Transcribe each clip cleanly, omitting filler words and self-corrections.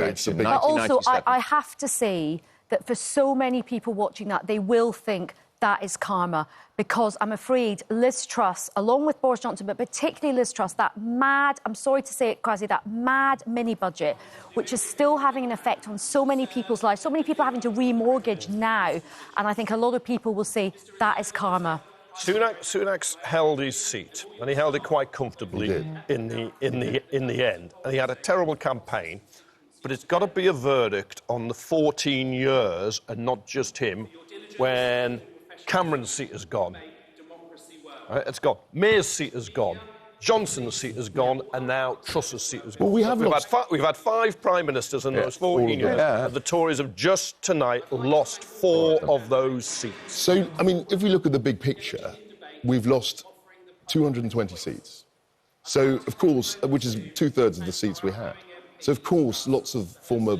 election, But 1997. also, I have to say that for so many people watching that, they will think that is karma, because I'm afraid Liz Truss, along with Boris Johnson, but particularly Liz Truss, that mad, I'm sorry to say it, Kwasi, that mad mini-budget, which is still having an effect on so many people's lives, so many people having to remortgage now, and I think a lot of people will say that is karma. Sunak's held his seat, and he held it quite comfortably in the end. And he had a terrible campaign, but it's got to be a verdict on the 14 years, and not just him, when Cameron's seat is gone. Right, it's gone. May's seat is gone. Johnson's seat is gone, and now Truss's seat is gone. Well, we've had 5 prime ministers in those 14 years. And the Tories have just tonight lost 4 of those seats. So, I mean, if we look at the big picture, we've lost 220 seats. So, of course, which is 2/3 of the seats we had. So, of course, lots of former,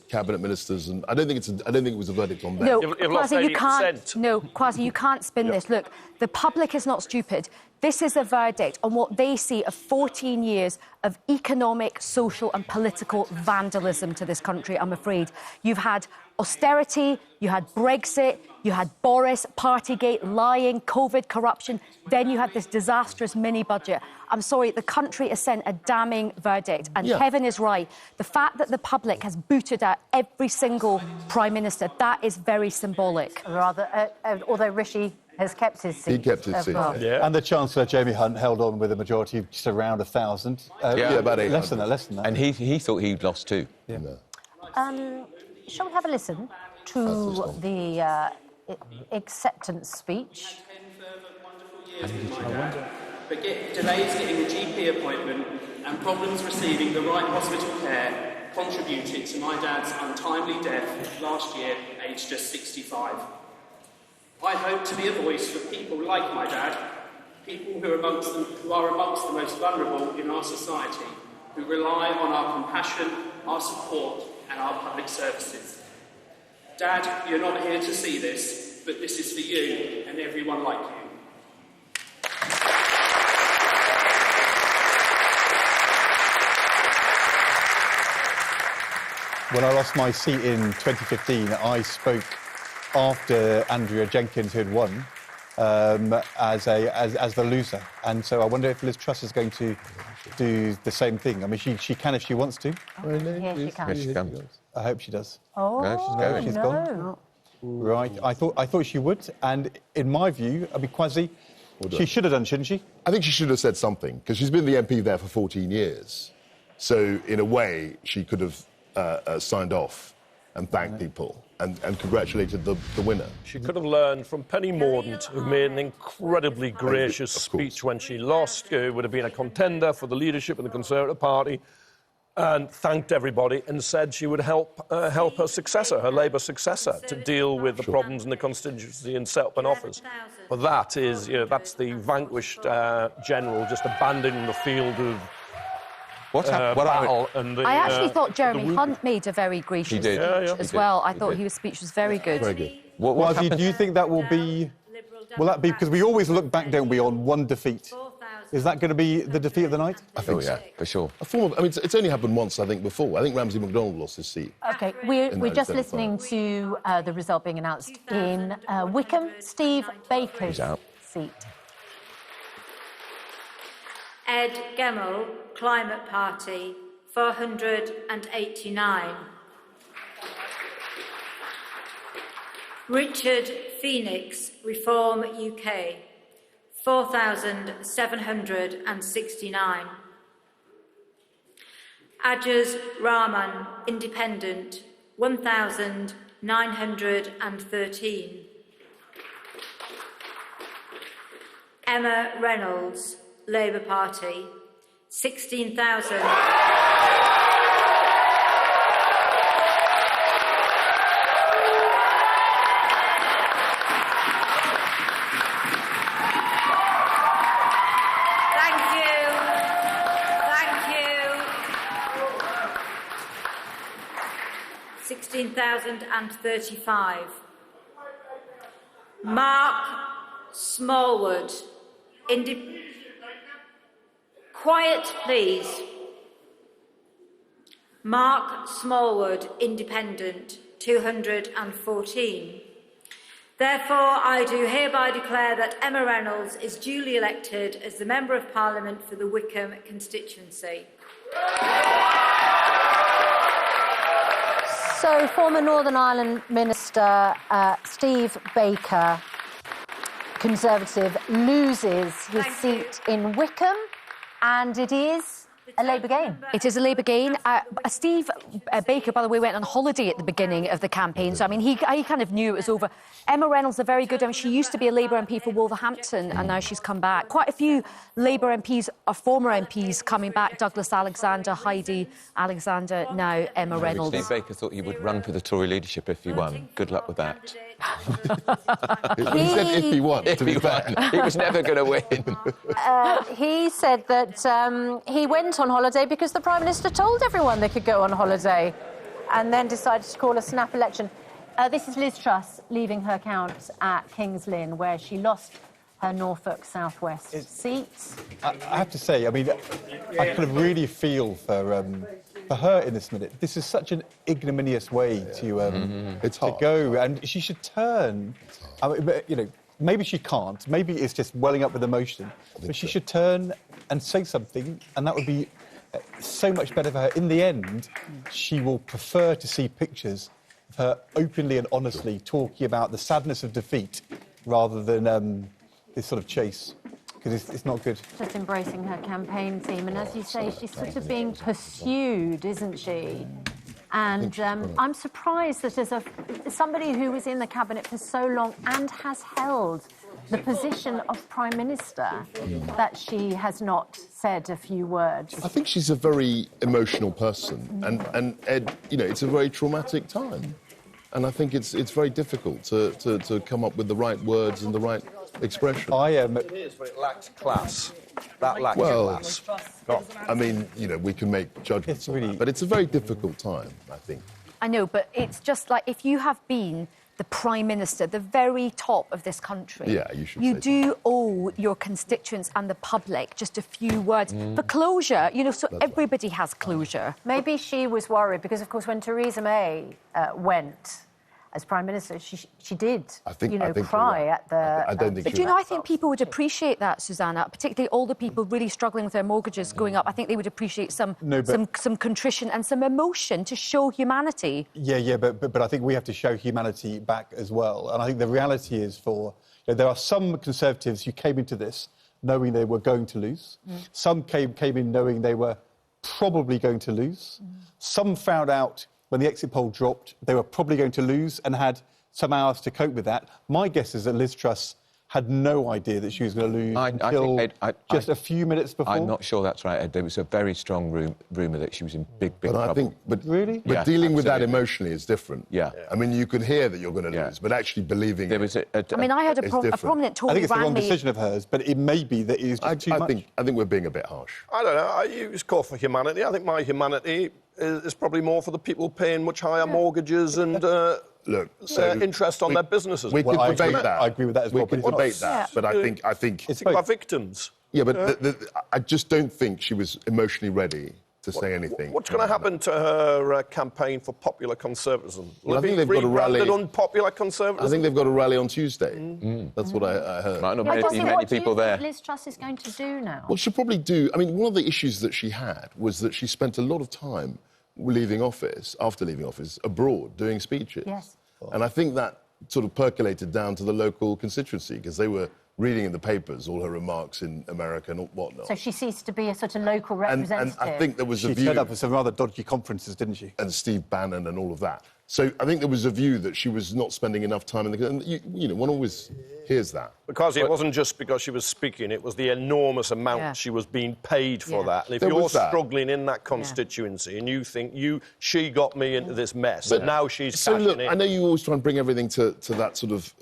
cabinet ministers, and I don't think it was a verdict on them. No, You've lost Kwasi, 80%. Kwasi, you can't spin this. Look, the public is not stupid. This is a verdict on what they see of 14 years of economic, social and political vandalism to this country, I'm afraid. You've had austerity, you had Brexit, you had Boris, Partygate, lying, COVID, corruption, then you had this disastrous mini-budget. I'm sorry, the country has sent a damning verdict, and Kevin is right. The fact that the public has booted out every single Prime Minister, that is very symbolic. Although Rishi has kept his seat. He kept his seat. Yeah. And the Chancellor, Jamie Hunt, held on with a majority of just around 1,000. About 800. Less than that. And he thought he'd lost too. Yeah. Shall we have a listen to the acceptance speech? But delays getting a GP appointment and problems receiving the right hospital care contributed to my dad's untimely death last year, aged just 65. I hope to be a voice for people like my dad, people who are amongst the most vulnerable in our society, who rely on our compassion, our support and our public services. Dad, you're not here to see this, but this is for you and everyone like you. When I lost my seat in 2015, I spoke after Andrea Jenkins, who had won, as the loser. And so I wonder if Liz Truss is going to do the same thing. I mean, she can if she wants to. Yes, she can. She comes. I hope she does. Oh, No, she's going. She's no. gone. Right. I thought she would. And in my view, I mean, Kwasi, she should have done, shouldn't she? I think she should have said something, because she's been the MP there for 14 years. So, in a way, she could have signed off and thanked people and congratulated the winner. She could have learned from Penny Mordaunt, who made an incredibly gracious speech when she lost, who would have been a contender for the leadership of the Conservative Party, and thanked everybody and said she would help her successor, her Labour successor, to deal with the problems in the constituency and set up an office. But that is, that's the vanquished general just abandoning the field of battle. I actually thought Jeremy Hunt made a very gracious speech as well. I thought his speech was very good. Very good. Kwasi, do you think that will be... Will that be... Because we always look back, don't we, on one defeat. Is that going to be the defeat of the night? I think so, for sure. It's only happened once, I think, before. I think Ramsay MacDonald lost his seat. OK, we're just listening to the result being announced in Wickham. Steve Baker's seat. Ed Gemmell, Climate Party, 489. Richard Phoenix, Reform UK, 4,769. Ajaz Rahman, Independent, 1,913. Emma Reynolds, Labour Party, 16,000. Thank you. 16,035. Mark Smallwood, Quiet, please. Mark Smallwood, Independent, 214. Therefore, I do hereby declare that Emma Reynolds is duly elected as the Member of Parliament for the Wickham constituency. So, former Northern Ireland Minister Steve Baker, Conservative, loses his seat in Wickham, and it is a Labour gain. It is a Labour gain. Steve Baker, by the way, went on holiday at the beginning of the campaign, so I mean, he kind of knew it was over. Emma Reynolds, a very good. I mean, she used to be a Labour MP for Wolverhampton, and now she's come back. Quite a few Labour MPs are former MPs coming back. Douglas Alexander, Heidi Alexander, now Emma Reynolds. Steve Baker thought he would run for the Tory leadership if he won. Good luck with that. He said if he won. If he won, he was never going to win. He said that he went on holiday because the Prime Minister told everyone they could go on holiday, and then decided to call a snap election. This is Liz Truss leaving her count at King's Lynn, where she lost her Norfolk South West seat. I have to say, I mean, I kind of really feel for her in this minute. This is such an ignominious way to go, and she should turn. I mean, you know, maybe she can't. Maybe it's just welling up with emotion. But she should turn and say something, and that would be so much better for her. In the end, she will prefer to see pictures of her openly and honestly talking about the sadness of defeat rather than this sort of chase, because it's not good. Just embracing her campaign team, and as you say, she's sort of being pursued, isn't she? And I'm surprised that as somebody who was in the cabinet for so long and has held the position of Prime Minister, that she has not said a few words. I think she's a very emotional person, and Ed, you know, it's a very traumatic time, and I think it's very difficult to come up with the right words and the right expression. It is, but it lacks class. That lacks class. I mean, you know, we can make judgments on that, but it's a very difficult time, I think. I know, but it's just like if you have been the Prime Minister, the very top of this country, you do owe your constituents and the public just a few words for closure, you know, so everybody has closure. Maybe she was worried because, of course, when Theresa May went as Prime Minister, she did, cry at the... I don't think But, you know, I think people would appreciate that, Susanna, particularly older people really struggling with their mortgages going up. I think they would appreciate some contrition and some emotion to show humanity. Yeah, but I think we have to show humanity back as well. And I think the reality is there are some Conservatives who came into this knowing they were going to lose. Some came in knowing they were probably going to lose. Some found out when the exit poll dropped, they were probably going to lose and had some hours to cope with that. My guess is that Liz Truss had no idea that she was going to lose until just a few minutes before. I'm not sure that's right, Ed. There was a very strong rumour that she was in big trouble. Really? But dealing with that emotionally is different. Yeah. I mean, you could hear that you're going to lose, but actually believing I mean, I had a prominent Tory I think it's the wrong decision of hers, but it may be that it is just too much. I think we're being a bit harsh. I don't know. I use call for humanity. I think my humanity is probably more for the people paying much higher mortgages and interest on their businesses. We could debate that. I agree with that as well. We could debate that, but I think people are victims. Yeah, but I just don't think she was emotionally ready to say anything. What's going to happen to her campaign for popular conservatism? Well, I think they've got a rally. Unpopular conservatism. I think they've got a rally on Tuesday. That's what I heard. Might not be many people there. What Liz Truss is going to do now? Well, she'll probably do. I mean, one of the issues that she had was that she spent a lot of time after leaving office, abroad doing speeches. Yes. And I think that sort of percolated down to the local constituency because they were reading in the papers all her remarks in America and whatnot. So she ceased to be a sort of local representative. And I think there was a view... She turned up for some rather dodgy conferences, didn't she? And Steve Bannon and all of that. So I think there was a view that she was not spending enough time in the... And you know, one always hears that. Because it wasn't just because she was speaking, it was the enormous amount she was being paid for that. And if you're struggling in that constituency and you think she got me into this mess, and now she's cashing in... I know you always try and bring everything to that sort of...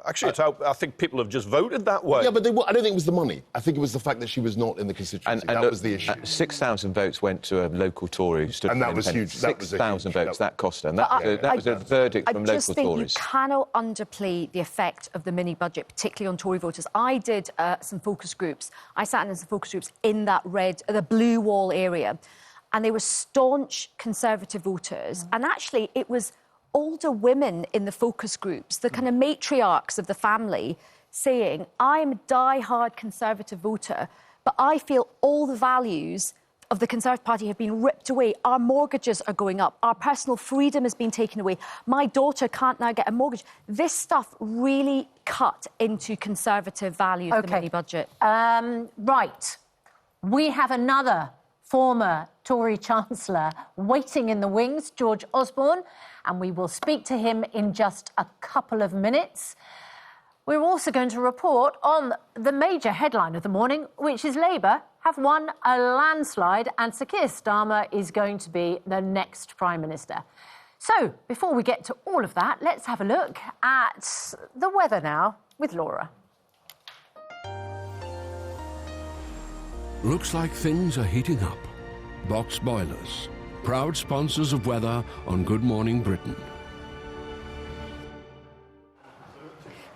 Actually, I think people have just voted that way. Yeah, but I don't think it was the money. I think it was the fact that she was not in the constituency. And that was the issue. 6,000 votes went to a local Tory who stood... And that was huge. 6,000 votes, that cost her. And that was a verdict from local Tories. I just think you cannot underplay the effect of the mini-budget, particularly on Tory voters. I did some focus groups. I sat in some focus groups in that the blue wall area. and they were staunch Conservative voters. And actually, it was older women in the focus groups, the kind of matriarchs of the family, saying, I'm a die-hard Conservative voter, but I feel all the values of the Conservative Party have been ripped away. Our mortgages are going up. Our personal freedom has been taken away. My daughter can't now get a mortgage. This stuff really cut into Conservative values, the mini-budget. Right. We have another former Tory Chancellor waiting in the wings, George Osborne, and we will speak to him in just a couple of minutes. We're also going to report on the major headline of the morning, which is Labour have won a landslide and Sir Keir Starmer is going to be the next Prime Minister. So, before we get to all of that, let's have a look at the weather now with Laura. Looks like things are heating up. Box Boilers, proud sponsors of weather on Good Morning Britain.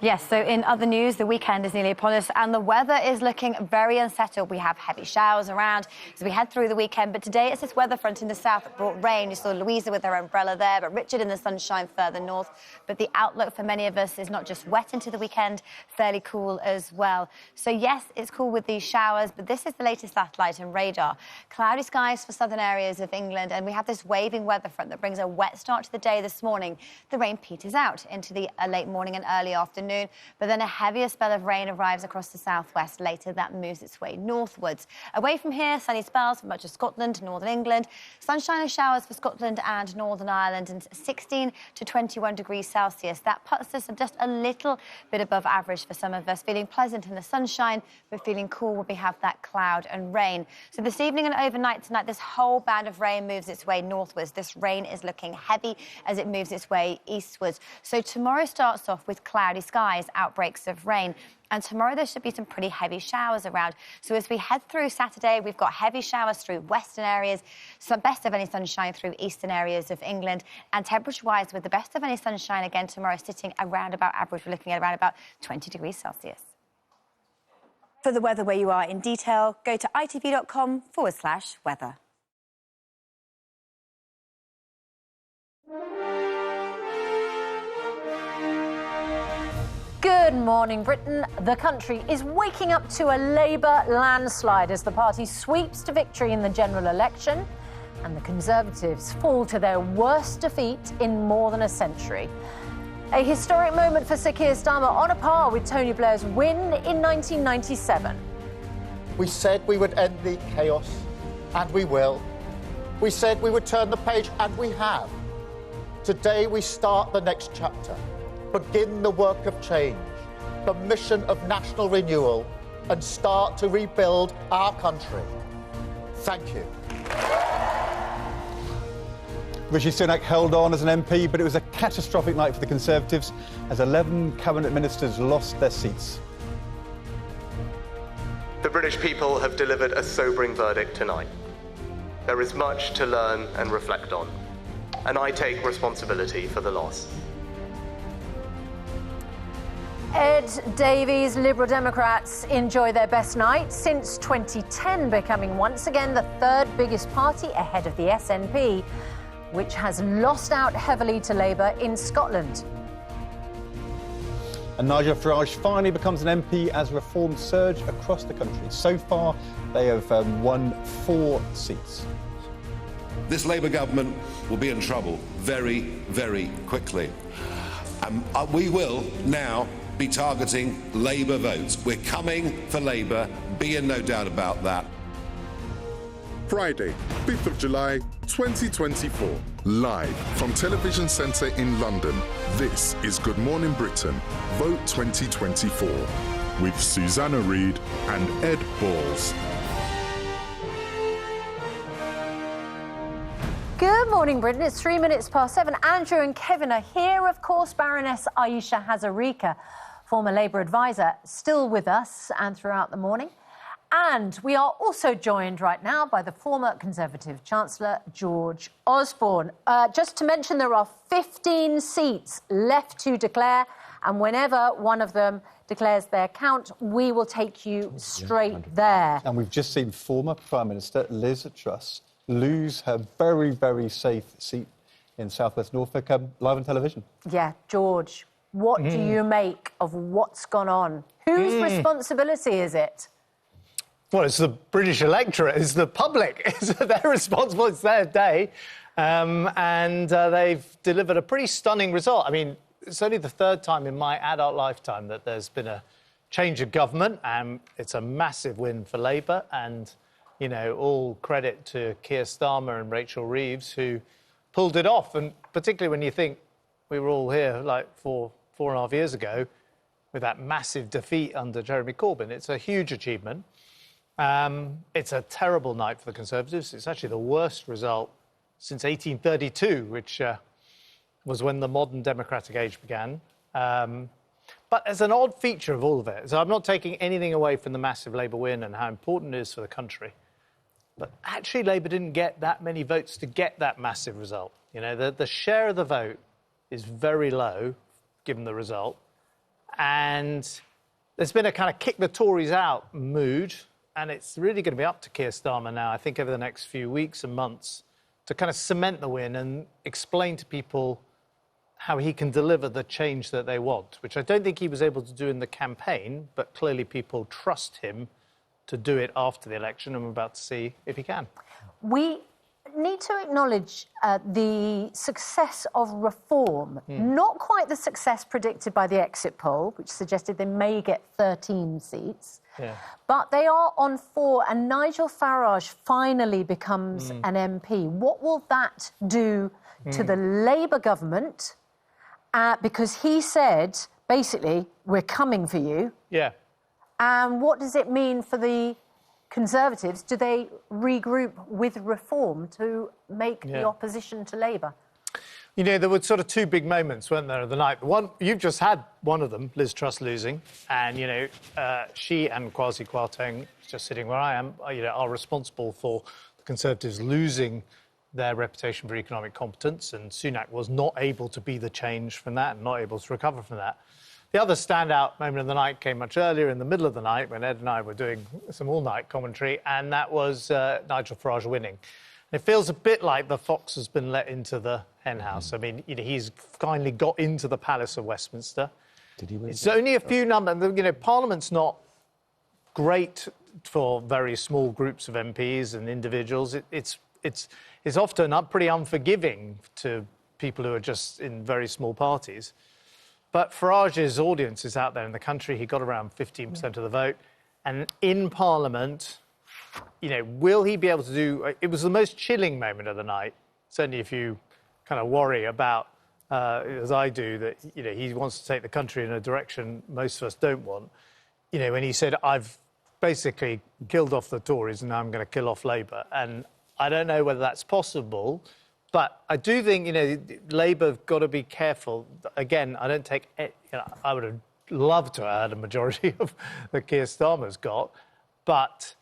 Yes, so in other news, the weekend is nearly upon us and the weather is looking very unsettled. We have heavy showers around as we head through the weekend, but today it's this weather front in the south that brought rain. You saw Louisa with her umbrella there, but Richard in the sunshine further north. But the outlook for many of us is not just wet into the weekend, fairly cool as well. So yes, it's cool with these showers, but this is the latest satellite and radar. Cloudy skies for southern areas of England, and we have this waving weather front that brings a wet start to the day this morning. The rain peters out into the late morning and early afternoon. But then a heavier spell of rain arrives across the southwest later. That moves its way northwards. Away from here, sunny spells for much of Scotland, northern England. Sunshine and showers for Scotland and Northern Ireland, and 16 to 21 degrees Celsius. That puts us just a little bit above average for some of us. Feeling pleasant in the sunshine, but feeling cool when we have that cloud and rain. So this evening and overnight tonight, this whole band of rain moves its way northwards. This rain is looking heavy as it moves its way eastwards. So tomorrow starts off with cloudy skies, outbreaks of rain. And tomorrow there should be some pretty heavy showers around. So as we head through Saturday, we've got heavy showers through western areas, some best of any sunshine through eastern areas of England. And temperature-wise, with the best of any sunshine again tomorrow sitting around about average, we're looking at around about 20 degrees Celsius. For the weather where you are in detail, go to itv.com/weather. Good morning, Britain. The country is waking up to a Labour landslide as the party sweeps to victory in the general election and the Conservatives fall to their worst defeat in more than a century. A historic moment for Sir Keir Starmer, on a par with Tony Blair's win in 1997. We said we would end the chaos, and we will. We said we would turn the page, and we have. Today we start the next chapter. Begin the work of change, the mission of national renewal, and start to rebuild our country. Thank you. Rishi Sunak held on as an MP, but it was a catastrophic night for the Conservatives as 11 cabinet ministers lost their seats. The British people have delivered a sobering verdict tonight. There is much to learn and reflect on, and I take responsibility for the loss. Ed Davies, Liberal Democrats enjoy their best night since 2010, becoming once again the third biggest party ahead of the SNP, which has lost out heavily to Labour in Scotland. And Nigel Farage finally becomes an MP as reforms surge across the country. So far, they have won 4 seats. This Labour government will be in trouble very, very quickly. We will now be targeting Labour votes. We're coming for Labour, be in no doubt about that. Friday, 5th of July, 2024. Live from Television Centre in London, this is Good Morning Britain, Vote 2024, with Susanna Reid and Ed Balls. Good morning, Britain. It's 3 minutes past 7. Andrew and Kevin are here. Of course, Baroness Ayesha Hazarika, former Labour advisor, still with us and throughout the morning. And we are also joined right now by the former Conservative Chancellor, George Osborne. Just to mention, there are 15 seats left to declare, and whenever one of them declares their count, we will take you straight there. And we've just seen former Prime Minister Liz Truss lose her very, very safe seat in South West Norfolk live on television. Yeah, George, what do you make of what's gone on? Whose responsibility is it? Well, it's the British electorate, it's the public. They're responsible, it's their day. And they've delivered a pretty stunning result. I mean, it's only the third time in my adult lifetime that there's been a change of government, and it's a massive win for Labour. And, you know, all credit to Keir Starmer and Rachel Reeves, who pulled it off. And particularly when you think we were all here like four and a half years ago with that massive defeat under Jeremy Corbyn. It's a huge achievement. It's a terrible night for the Conservatives. It's actually the worst result since 1832, which was when the modern democratic age began. But as an odd feature of all of it, so I'm not taking anything away from the massive Labour win and how important it is for the country, but actually Labour didn't get that many votes to get that massive result. You know, the share of the vote is very low, given the result. And there's been a kind of kick the Tories out mood, and it's really going to be up to Keir Starmer now, I think, over the next few weeks and months, to kind of cement the win and explain to people how he can deliver the change that they want, which I don't think he was able to do in the campaign, but clearly people trust him to do it after the election, and we're about to see if he can. We need to acknowledge the success of reform. Not quite the success predicted by the exit poll, which suggested they may get 13 seats. Yeah. But they are on 4, and Nigel Farage finally becomes an MP. What will that do to the Labour government? Because he said, basically, we're coming for you. Yeah. And what does it mean for the Conservatives? Do they regroup with Reform to make the opposition to Labour? You know, there were sort of two big moments, weren't there, of the night. One, you've just had one of them, Liz Truss losing, and, you know, she and Kwasi Kwarteng, just sitting where I am, you know, are responsible for the Conservatives losing their reputation for economic competence, and Sunak was not able to be the change from that and not able to recover from that. The other standout moment of the night came much earlier, in the middle of the night, when Ed and I were doing some all-night commentary, and that was Nigel Farage winning. It feels a bit like the fox has been let into the henhouse. I mean, you know, he's finally got into the Palace of Westminster. Did he win? It's only a few numbers. You know, Parliament's not great for very small groups of MPs and individuals. It's often pretty unforgiving to people who are just in very small parties. But Farage's audience is out there in the country. He got around 15% of the vote. And in Parliament, you know, will he be able to do... It was the most chilling moment of the night, certainly if you kind of worry about, as I do, that, you know, he wants to take the country in a direction most of us don't want. You know, when he said, I've basically killed off the Tories and now I'm going to kill off Labour. And I don't know whether that's possible, but I do think, you know, Labour have got to be careful. Again, I don't take... You know, I would have loved to have had a majority of that Keir Starmer's got, but...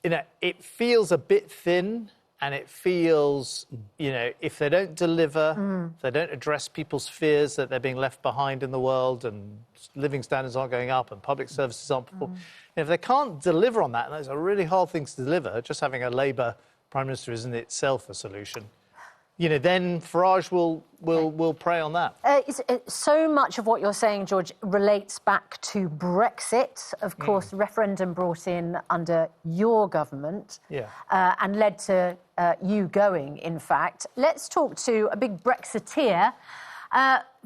You know, it feels a bit thin, and it feels, you know, if they don't deliver, if they don't address people's fears that they're being left behind in the world and living standards aren't going up and public services aren't performing, if they can't deliver on that, and those are really hard things to deliver, just having a Labour Prime Minister isn't itself a solution. You know, then Farage will prey on that. So much of what you're saying, George, relates back to Brexit. Of course, the referendum brought in under your government and led to you going, in fact. Let's talk to a big Brexiteer,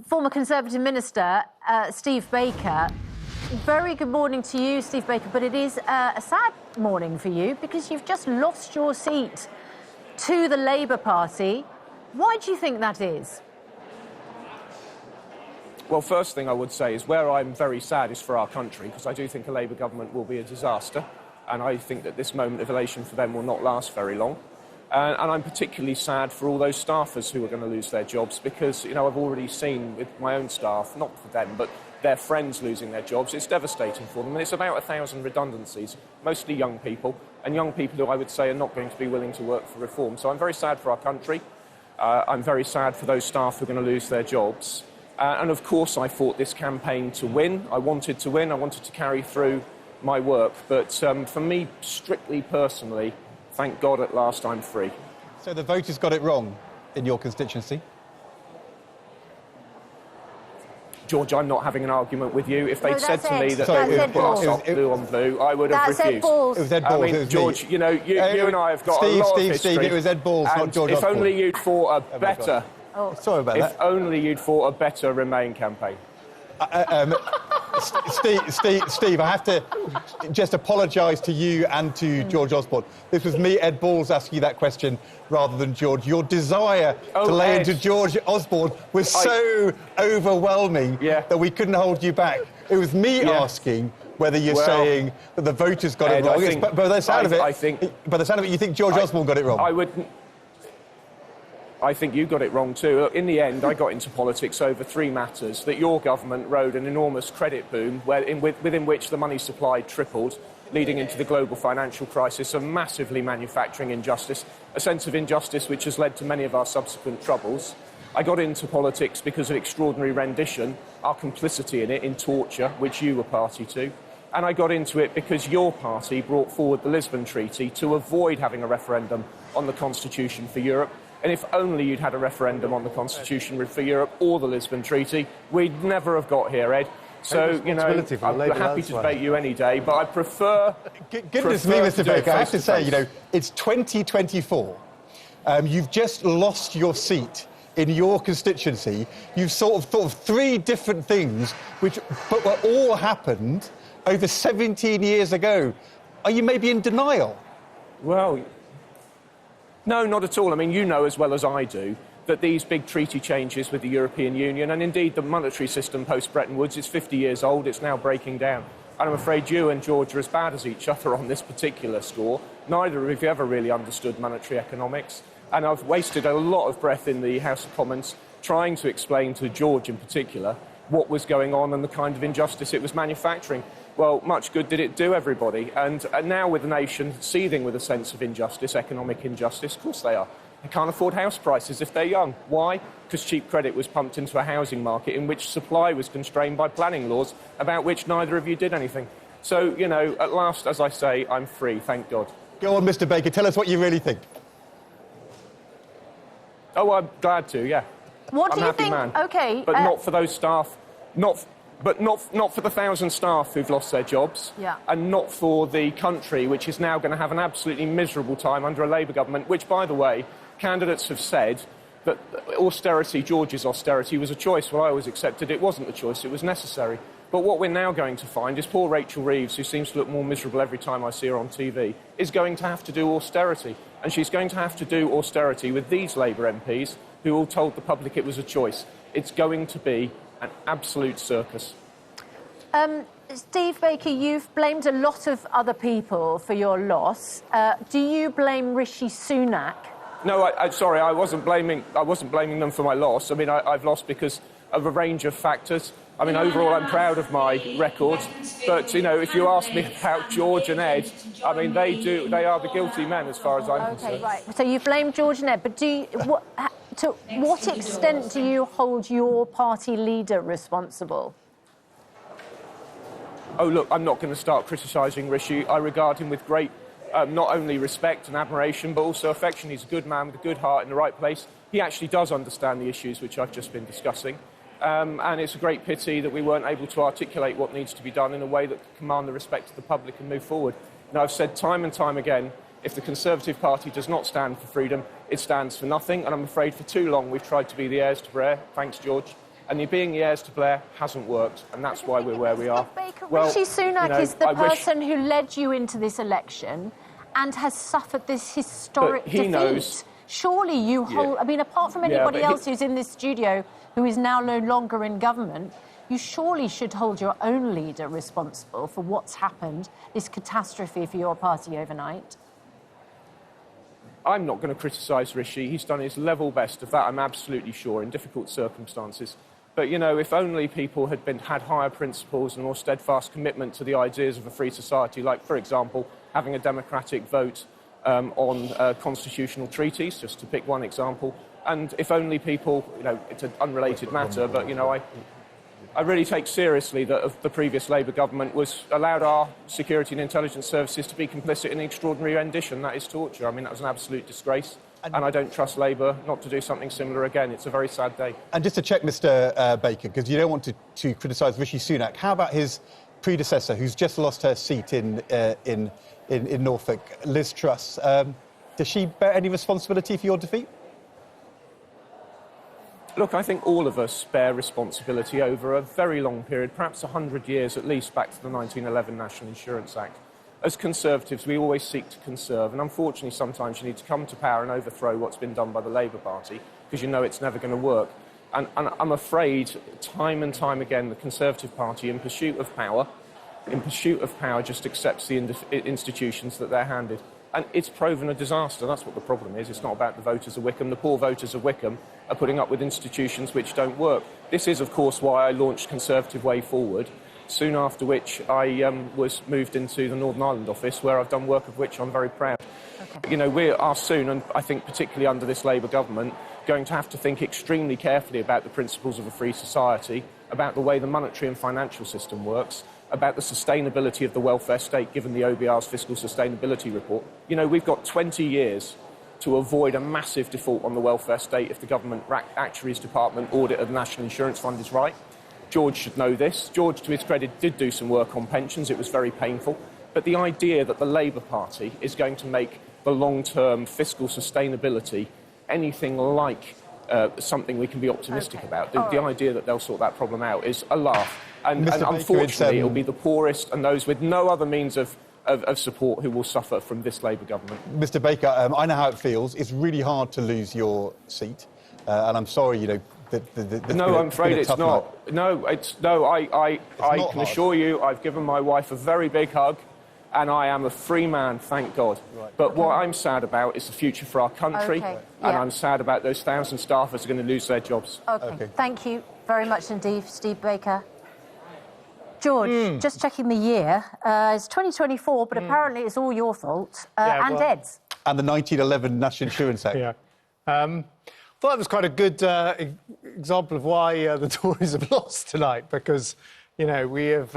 former Conservative Minister, Steve Baker. Very good morning to you, Steve Baker, but it is a sad morning for you because you've just lost your seat to the Labour Party. Why do you think that is? Well, first thing I would say is where I'm very sad is for our country, because I do think a Labour government will be a disaster, and I think that this moment of elation for them will not last very long. And I'm particularly sad for all those staffers who are going to lose their jobs, because, you know, I've already seen with my own staff, not for them, but their friends losing their jobs. It's devastating for them, and it's about 1,000 redundancies, mostly young people, and young people who I would say are not going to be willing to work for reform. So I'm very sad for our country. I'm very sad for those staff who are going to lose their jobs. And, of course, I fought this campaign to win. I wanted to win. I wanted to carry through my work. But for me, strictly personally, Thank God at last I'm free. So the voters got it wrong in your constituency? George, I'm not having an argument with you. If they'd said to me that Sorry, they would put us up blue on blue, I would have refused. It was Ed Balls. I mean, George, you know, you and I have got a lot of history. Steve, it was Ed Balls, not George If Osborne. only you'd fought a better... Sorry about that. If only you'd fought a better Remain campaign. Steve, I have to just apologise to you and to George Osborne. This was me, Ed Balls, asking you that question rather than George. Your desire to lay into George Osborne was so overwhelming that we couldn't hold you back. It was me asking whether you're saying that the voters got it wrong. But by the sound of it, you think George Osborne got it wrong. I think you got it wrong too. Look, in the end, I got into politics over three matters: that your government rode an enormous credit boom within which the money supply tripled, leading into the global financial crisis, a massively manufacturing injustice, a sense of injustice which has led to many of our subsequent troubles. I got into politics because of extraordinary rendition, our complicity in it, in torture, which you were party to. And I got into it because your party brought forward the Lisbon Treaty to avoid having a referendum on the Constitution for Europe. And if only you'd had a referendum on the Constitution for Europe or the Lisbon Treaty, we'd never have got here, Ed. So, you know, I'm happy to debate you any day, but I prefer... Goodness me, Mr Baker, I have to say, you know, it's 2024. You've just lost your seat in your constituency. You've sort of thought of three different things which were all happened over 17 years ago. Are you maybe in denial? Well... No, not at all. I mean, you know as well as I do that these big treaty changes with the European Union, and indeed the monetary system post-Bretton Woods, is 50 years old, it's now breaking down. And I'm afraid you and George are as bad as each other on this particular score. Neither of you ever really understood monetary economics. And I've wasted a lot of breath in the House of Commons trying to explain to George in particular what was going on and the kind of injustice it was manufacturing. Well, much good did it do everybody. And now with the nation seething with a sense of injustice, economic injustice, of course they are. They can't afford house prices if they're young. Why? Because cheap credit was pumped into a housing market in which supply was constrained by planning laws, about which neither of you did anything. So, you know, at last, as I say, I'm free, thank God. Go on, Mr Baker, tell us what you really think. Oh, I'm glad to, yeah. What do you think? I'm a happy man. OK. But not for those staff, not for the 1,000 staff who've lost their jobs, and not for the country, which is now going to have an absolutely miserable time under a Labour government, which, by the way, candidates have said that austerity, George's austerity, was a choice. Well, I always accepted it wasn't a choice, it was necessary. But what we're now going to find is poor Rachel Reeves, who seems to look more miserable every time I see her on TV, is going to have to do austerity. And she's going to have to do austerity with these Labour MPs who all told the public it was a choice. It's going to be an absolute circus. Steve Baker, you've blamed a lot of other people for your loss. Do you blame Rishi Sunak? No, sorry, I wasn't blaming them for my loss. I mean, I've lost because of a range of factors. I mean, overall, I'm proud of my record. But, you know, if you ask me about George and Ed, I mean, they are the guilty men as far as I'm concerned. OK, right. So you blame George and Ed, but to what extent do you hold your party leader responsible? Oh, look, I'm not going to start criticising Rishi. I regard him with great, not only respect and admiration, but also affection. He's a good man with a good heart in the right place. He actually does understand the issues which I've just been discussing. And it's a great pity that we weren't able to articulate what needs to be done in a way that can command the respect of the public and move forward. Now, I've said time and time again, if the Conservative Party does not stand for freedom, it stands for nothing. And I'm afraid for too long we've tried to be the heirs to Blair. Thanks, George. And being the heirs to Blair hasn't worked, and that's why we're where we are. Well, Rishi Sunak is the person who led you into this election and has suffered this historic defeat. Knows. Surely you hold... I mean, apart from anybody else who's in this studio who is now no longer in government, you surely should hold your own leader responsible for what's happened, this catastrophe for your party overnight. I'm not going to criticise Rishi. He's done his level best, of that I'm absolutely sure, in difficult circumstances. But, you know, if only people had higher principles and more steadfast commitment to the ideas of a free society, like, for example, having a democratic vote on constitutional treaties, just to pick one example. And if only people, you know, it's an unrelated matter, but, you know, I really take seriously that the previous Labour government allowed our security and intelligence services to be complicit in extraordinary rendition. That is torture. I mean, that was an absolute disgrace. And I don't trust Labour not to do something similar again. It's a very sad day. And just to check, Mr Baker, because you don't want to criticise Rishi Sunak, how about his predecessor, who's just lost her seat in Norfolk, Liz Truss? Does she bear any responsibility for your defeat? Look, I think all of us bear responsibility over a very long period, perhaps 100 years at least, back to the 1911 National Insurance Act. As Conservatives, we always seek to conserve, and unfortunately sometimes you need to come to power and overthrow what's been done by the Labour Party, because you know it's never going to work. And I'm afraid, time and time again, the Conservative Party, in pursuit of power, just accepts the institutions that they're handed. And it's proven a disaster. That's what the problem is. It's not about the voters of Wickham. The poor voters of Wickham are putting up with institutions which don't work. This is, of course, why I launched Conservative Way Forward, soon after which I was moved into the Northern Ireland office, where I've done work of which I'm very proud. Okay. You know, we are soon, and I think particularly under this Labour government, going to have to think extremely carefully about the principles of a free society, about the way the monetary and financial system works, about the sustainability of the welfare state, given the OBR's fiscal sustainability report. You know, we've got 20 years to avoid a massive default on the welfare state if the government actuaries department audit of the National Insurance Fund is right. George should know this. George, to his credit, did do some work on pensions. It was very painful. But the idea that the Labour Party is going to make the long-term fiscal sustainability anything like something we can be optimistic about, the idea that they'll sort that problem out is a laugh. And unfortunately, it'll be the poorest and those with no other means of support who will suffer from this Labour government. Mr Baker, I know how it feels. It's really hard to lose your seat. And I'm sorry, you know, no, I'm afraid it's not. I can assure you I've given my wife a very big hug, and I am a free man, thank God. Right. But what I'm sad about is the future for our country, and I'm sad about those 1,000 staffers who are going to lose their jobs. OK. Thank you very much indeed, Steve Baker. George, just checking the year. It's 2024, but apparently it's all your fault, and Ed's. And the 1911 National Insurance Act. Yeah. I thought it was quite a good example of why the Tories have lost tonight, because, you know, we have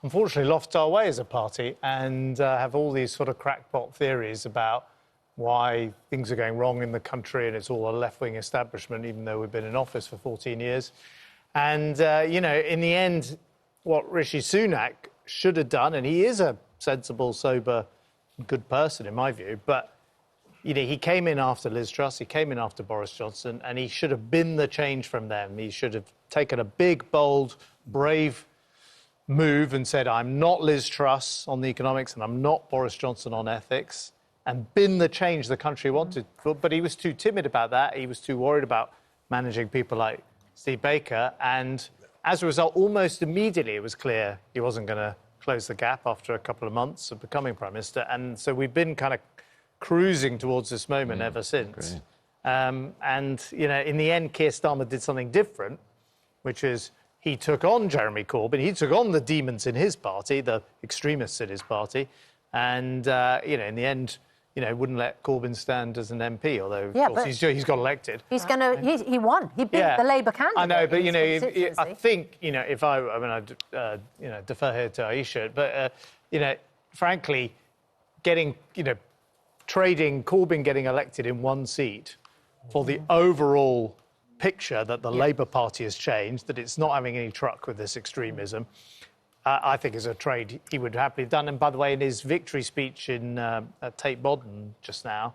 unfortunately lost our way as a party and have all these sort of crackpot theories about why things are going wrong in the country, and it's all a left-wing establishment, even though we've been in office for 14 years. And, you know, in the end, what Rishi Sunak should have done, and he is a sensible, sober, good person, in my view, but you know, he came in after Liz Truss, he came in after Boris Johnson, and he should have been the change from them. He should have taken a big, bold, brave move and said, I'm not Liz Truss on the economics and I'm not Boris Johnson on ethics, and been the change the country wanted. But he was too timid about that. He was too worried about managing people like Steve Baker. And as a result, almost immediately it was clear he wasn't going to close the gap after a couple of months of becoming Prime Minister. And so we've been kind of cruising towards this moment ever since. And, you know, in the end, Keir Starmer did something different, which is he took on Jeremy Corbyn, he took on the demons in his party, the extremists in his party, and, you know, in the end, you know, wouldn't let Corbyn stand as an MP, although, of course, he's got elected. He won. He beat the Labour candidate. I know, but, you know, I think, you know, if I mean, I you know, defer here to Aisha, but, you know, frankly, getting, you know, trading Corbyn getting elected in one seat for the overall picture that the Labour Party has changed, that it's not having any truck with this extremism, I think is a trade he would happily have done. And by the way, in his victory speech at Tate Modern just now,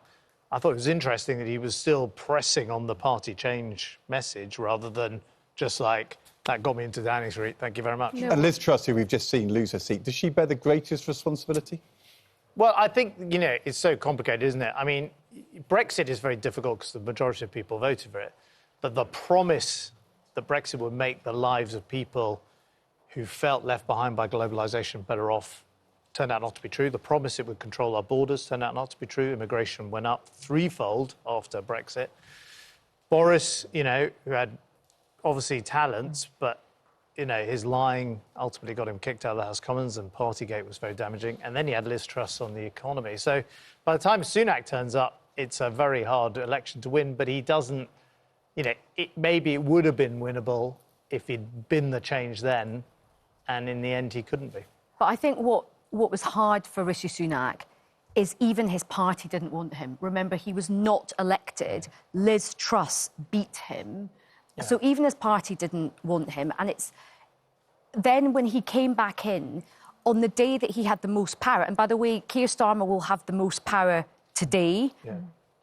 I thought it was interesting that he was still pressing on the party change message rather than just like, that got me into Downing Street, thank you very much. No. And Liz Truss, who we've just seen lose her seat, does she bear the greatest responsibility? Well, I think, you know, it's so complicated, isn't it? I mean, Brexit is very difficult because the majority of people voted for it. But the promise that Brexit would make the lives of people who felt left behind by globalisation better off turned out not to be true. The promise it would control our borders turned out not to be true. Immigration went up threefold after Brexit. Boris, you know, who had obviously talents, but you know, his lying ultimately got him kicked out of the House of Commons, and Partygate was very damaging. And then he had Liz Truss on the economy. So by the time Sunak turns up, it's a very hard election to win, but he doesn't, you know, maybe it would have been winnable if he'd been the change then, and in the end he couldn't be. But I think what was hard for Rishi Sunak is even his party didn't want him. Remember, he was not elected. Liz Truss beat him. Yeah. So even his party didn't want him. And it's then when he came back in, on the day that he had the most power, and by the way, Keir Starmer will have the most power today,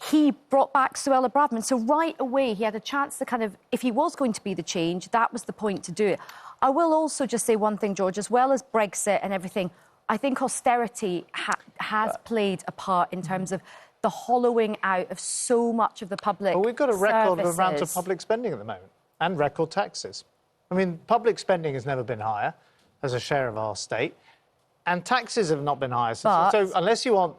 he brought back Suella Braverman. So right away, he had a chance to kind of, if he was going to be the change, that was the point to do it. I will also just say one thing, George, as well as Brexit and everything, I think austerity has played a part in terms of the hollowing out of so much of the public Well, we've got a record services. amount of public spending at the moment, and record taxes. I mean, public spending has never been higher as a share of our state, and taxes have not been higher. So unless you want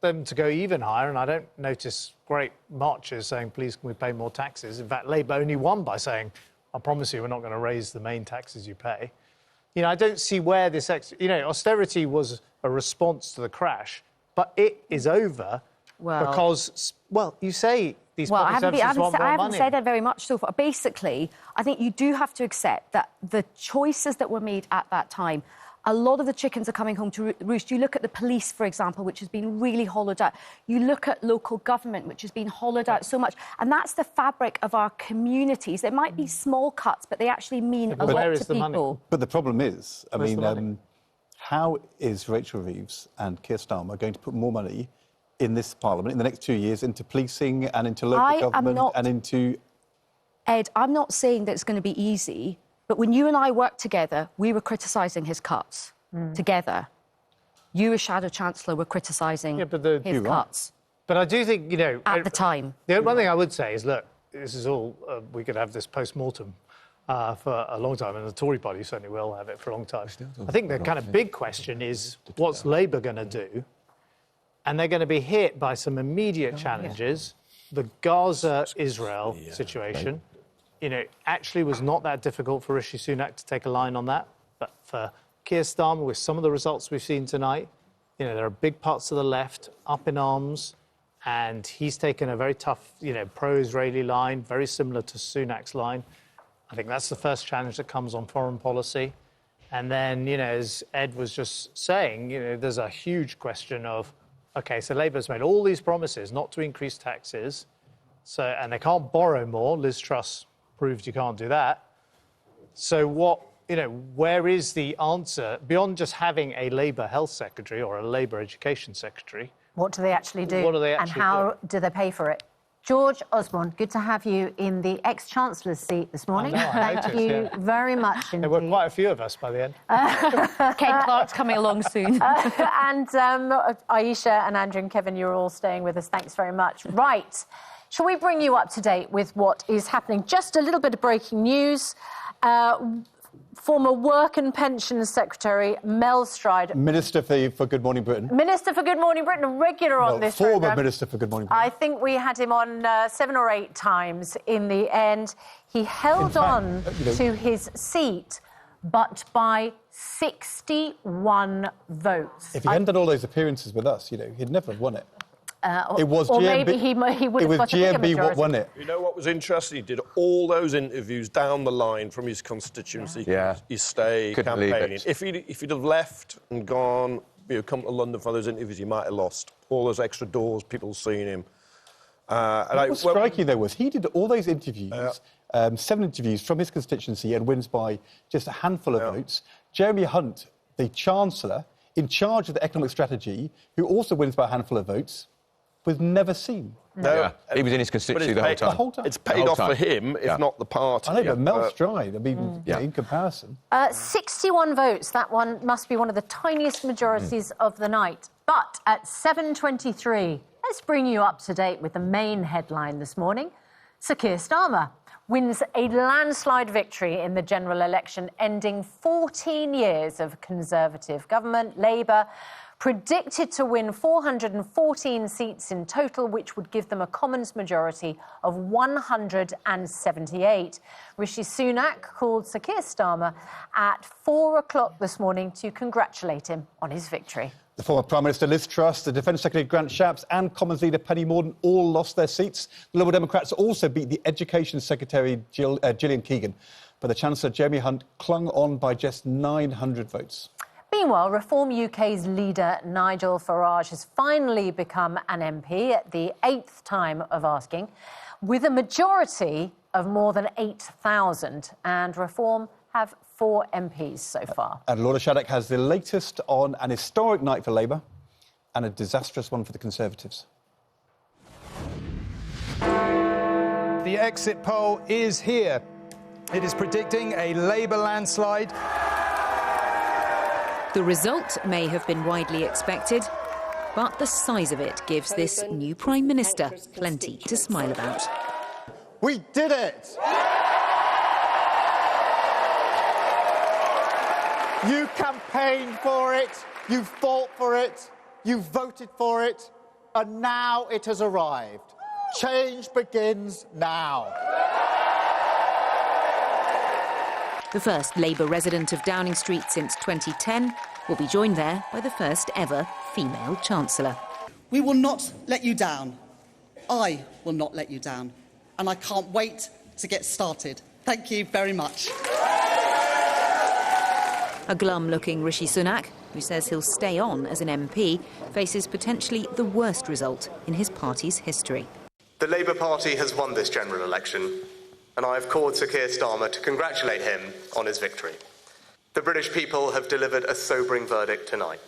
them to go even higher, and I don't notice great marches saying, please, can we pay more taxes? In fact, Labour only won by saying, I promise you we're not going to raise the main taxes you pay. You know, I don't see where this... austerity was a response to the crash, but it is over because, you say these public services want more money. I haven't said that very much so far. Basically, I think you do have to accept that the choices that were made at that time, a lot of the chickens are coming home to roost. You look at the police, for example, which has been really hollowed out. You look at local government, which has been hollowed out so much. And that's the fabric of our communities. There might be small cuts, but they actually mean a lot to people. But the problem is, how is Rachel Reeves and Keir Starmer going to put more money in this Parliament in the next 2 years into policing and into local government and into... Ed, I'm not saying that it's going to be easy, but when you and I worked together, we were criticising his cuts together. You, as Shadow Chancellor, were criticising his cuts. But I do think, at the time. The one thing I would say is, look, this is all... we could have this post-mortem for a long time, and the Tory party certainly will have it for a long time. I think the kind of big question is, what's Labour going to do? And they're going to be hit by some immediate challenges. The Gaza-Israel situation... actually was not that difficult for Rishi Sunak to take a line on that. But for Keir Starmer, with some of the results we've seen tonight, there are big parts of the left up in arms, and he's taken a very tough, pro-Israeli line, very similar to Sunak's line. I think that's the first challenge that comes on foreign policy. And then, as Ed was just saying, there's a huge question of, OK, so Labour's made all these promises not to increase taxes, and they can't borrow more. Liz Truss proved you can't do that. So where is the answer beyond just having a Labour health secretary or a Labour education secretary? What do they actually do? What do they actually and how do they pay for it? George Osborne, good to have you in the ex-Chancellor's seat this morning. Thank you very much indeed. There were quite a few of us by the end. Ken Clark's coming along soon. And Aisha and Andrew and Kevin, you're all staying with us. Thanks very much. Right. Shall we bring you up to date with what is happening? Just a little bit of breaking news. Former Work and Pensions Secretary Mel Stride... Minister for Good Morning Britain. Minister for Good Morning Britain, a regular on this former programme. Minister for Good Morning Britain. I think we had him on 7 or 8 times in the end. He held on to his seat, but by 61 votes. If he hadn't done all those appearances with us, he'd never have won it. It was or GMB, maybe he would have got a bigger majority. What won it. You know what was interesting? He did all those interviews down the line from his constituency, his stay, campaigning. If he'd have left and gone, come to London for those interviews, he might have lost all those extra doors, people seeing him. What was striking, though, was he did all those interviews, 7 interviews from his constituency, and wins by just a handful of votes. Jeremy Hunt, the Chancellor, in charge of the economic strategy, who also wins by a handful of votes, was never seen. No, he was in his constituency the whole time. It's paid off for him, if not the party. I know, but Mel Stride, in comparison. 61 votes. That one must be one of the tiniest majorities of the night. But at 7:23, let's bring you up to date with the main headline this morning. Sir Keir Starmer wins a landslide victory in the general election, ending 14 years of Conservative government. Labour predicted to win 414 seats in total, which would give them a Commons majority of 178. Rishi Sunak called Sir Keir Starmer at 4 o'clock this morning to congratulate him on his victory. The former Prime Minister Liz Truss, the Defence Secretary Grant Shapps and Commons leader Penny Mordaunt all lost their seats. The Liberal Democrats also beat the Education Secretary Gillian Keegan. but the Chancellor, Jeremy Hunt, clung on by just 900 votes. Meanwhile, Reform UK's leader, Nigel Farage, has finally become an MP at the 8th time of asking, with a majority of more than 8,000, and Reform have 4 MPs so far. And Lorna Shaddock has the latest on an historic night for Labour and a disastrous one for the Conservatives. The exit poll is here. It is predicting a Labour landslide. The result may have been widely expected, but the size of it gives this new Prime Minister plenty to smile about. We did it! You campaigned for it, you fought for it, you voted for it, and now it has arrived. Change begins now. The first Labour resident of Downing Street since 2010 will be joined there by the first ever female Chancellor. We will not let you down. I will not let you down. And I can't wait to get started. Thank you very much. A glum-looking Rishi Sunak, who says he'll stay on as an MP, faces potentially the worst result in his party's history. The Labour Party has won this general election, and I have called Sir Keir Starmer to congratulate him on his victory. The British people have delivered a sobering verdict tonight.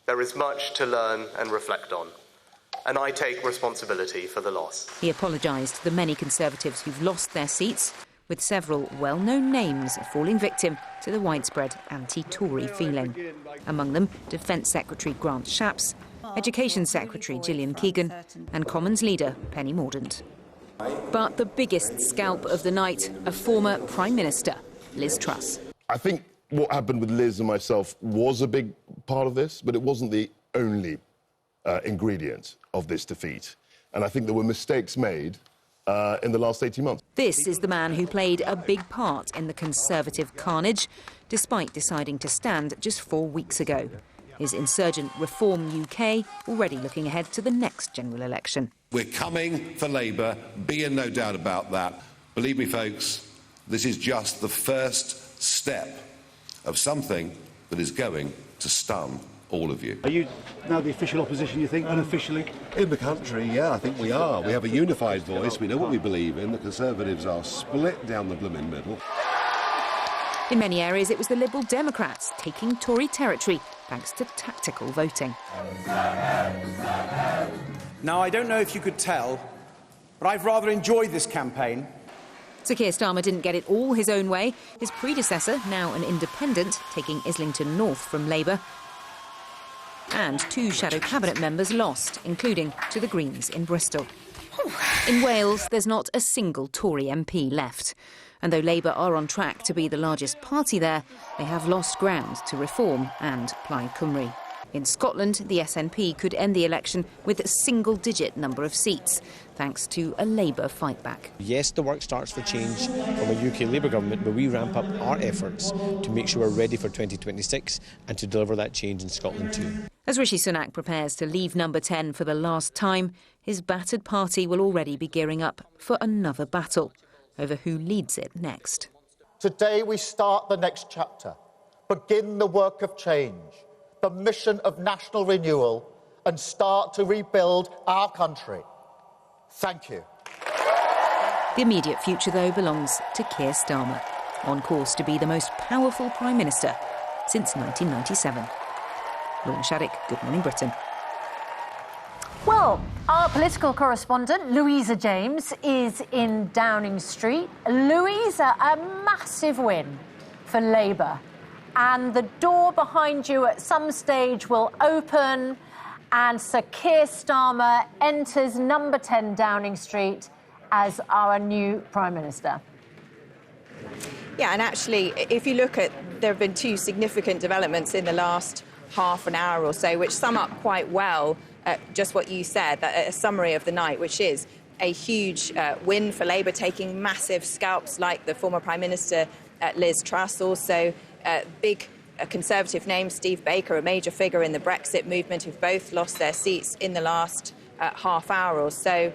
There is much to learn and reflect on, and I take responsibility for the loss. He apologised to the many Conservatives who've lost their seats, with several well-known names falling victim to the widespread anti-Tory feeling. Among them, Defence Secretary Grant Shapps, Education Secretary Gillian Keegan and Commons leader Penny Mordaunt. But the biggest scalp of the night, a former Prime Minister, Liz Truss. I think what happened with Liz and myself was a big part of this, but it wasn't the only ingredient of this defeat. And I think there were mistakes made in the last 18 months. This is the man who played a big part in the Conservative carnage, despite deciding to stand just 4 weeks ago. His insurgent Reform UK already looking ahead to the next general election. We're coming for Labour, be in no doubt about that. Believe me, folks, this is just the first step of something that is going to stun all of you. Are you now the official opposition, you think, unofficially? In the country, yeah, I think we are. We have a unified voice, we know what we believe in. The Conservatives are split down the blooming middle. In many areas, it was the Liberal Democrats taking Tory territory, thanks to tactical voting. Now, I don't know if you could tell, but I've rather enjoyed this campaign. Sir Keir Starmer didn't get it all his own way. His predecessor, now an independent, taking Islington North from Labour. And 2 shadow cabinet members lost, including to the Greens in Bristol. In Wales, there's not a single Tory MP left. And though Labour are on track to be the largest party there, they have lost ground to Reform and Plaid Cymru. In Scotland, the SNP could end the election with a single-digit number of seats, thanks to a Labour fightback. Yes, the work starts for change from a UK Labour government, but we ramp up our efforts to make sure we're ready for 2026 and to deliver that change in Scotland too. As Rishi Sunak prepares to leave Number 10 for the last time, his battered party will already be gearing up for another battle over who leads it next. Today we start the next chapter, begin the work of change, the mission of national renewal, and start to rebuild our country. Thank you. The immediate future, though, belongs to Keir Starmer, on course to be the most powerful Prime Minister since 1997. Lorna Shaddock, Good Morning Britain. Well, our political correspondent, Louisa James, is in Downing Street. Louisa, a massive win for Labour. And the door behind you at some stage will open and Sir Keir Starmer enters Number 10 Downing Street as our new Prime Minister. Yeah, and actually, if you look at, there have been 2 significant developments in the last half an hour or so, which sum up quite well just what you said, a summary of the night, which is a huge win for Labour, taking massive scalps like the former Prime Minister Liz Truss, also big Conservative names, Steve Baker, a major figure in the Brexit movement, who've both lost their seats in the last half hour or so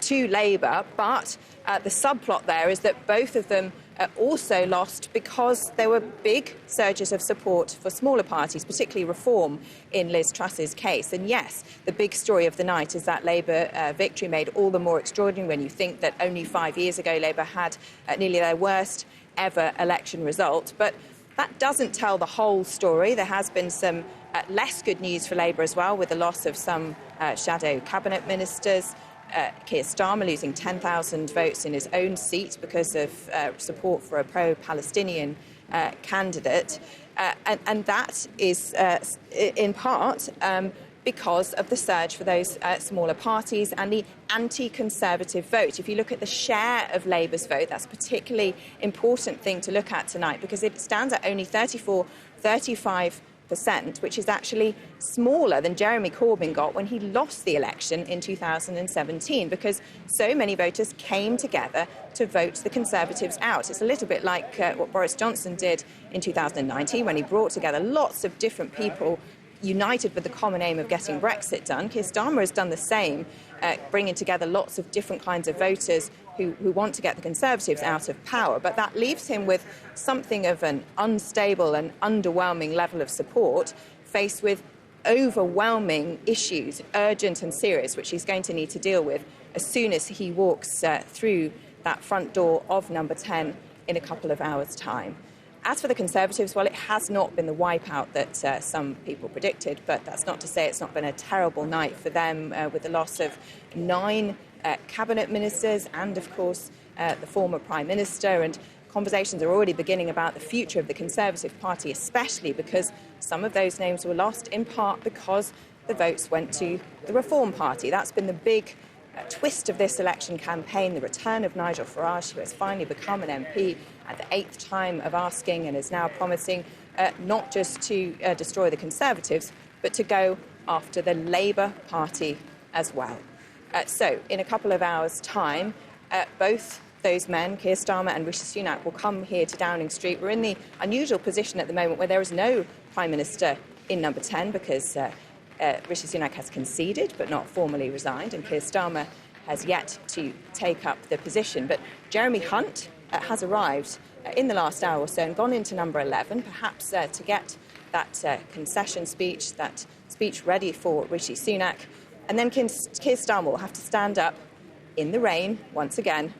to Labour. But the subplot there is that both of them also lost because there were big surges of support for smaller parties, particularly Reform in Liz Truss's case. And yes, the big story of the night is that Labour victory, made all the more extraordinary when you think that only 5 years ago Labour had nearly their worst ever election result. But that doesn't tell the whole story. There has been some less good news for Labour as well, with the loss of some shadow cabinet ministers. Keir Starmer losing 10,000 votes in his own seat because of support for a pro-Palestinian candidate. And that is in part because of the surge for those smaller parties and the anti-Conservative vote. If you look at the share of Labour's vote, that's a particularly important thing to look at tonight, because it stands at only 35%, which is actually smaller than Jeremy Corbyn got when he lost the election in 2017, because so many voters came together to vote the Conservatives out. It's a little bit like what Boris Johnson did in 2019 when he brought together lots of different people united with the common aim of getting Brexit done. Keir Starmer has done the same, bringing together lots of different kinds of voters who want to get the Conservatives out of power. But that leaves him with something of an unstable and underwhelming level of support, faced with overwhelming issues, urgent and serious, which he's going to need to deal with as soon as he walks through that front door of number 10 in a couple of hours' time. As for the Conservatives, well, it has not been the wipeout that some people predicted, but that's not to say it's not been a terrible night for them, with the loss of 9 cabinet ministers and, of course, the former Prime Minister. And conversations are already beginning about the future of the Conservative Party, especially because some of those names were lost in part because the votes went to the Reform Party. That's been the big twist of this election campaign, the return of Nigel Farage, who has finally become an MP at the 8th time of asking, and is now promising not just to destroy the Conservatives, but to go after the Labour Party as well. So, in a couple of hours' time, both those men, Keir Starmer and Rishi Sunak, will come here to Downing Street. We're in the unusual position at the moment where there is no Prime Minister in number 10 because Rishi Sunak has conceded but not formally resigned, and Keir Starmer has yet to take up the position. But Jeremy Hunt has arrived in the last hour or so and gone into number 11, perhaps to get that concession speech, that speech ready for Rishi Sunak. And then Keir Starmer will have to stand up in the rain once again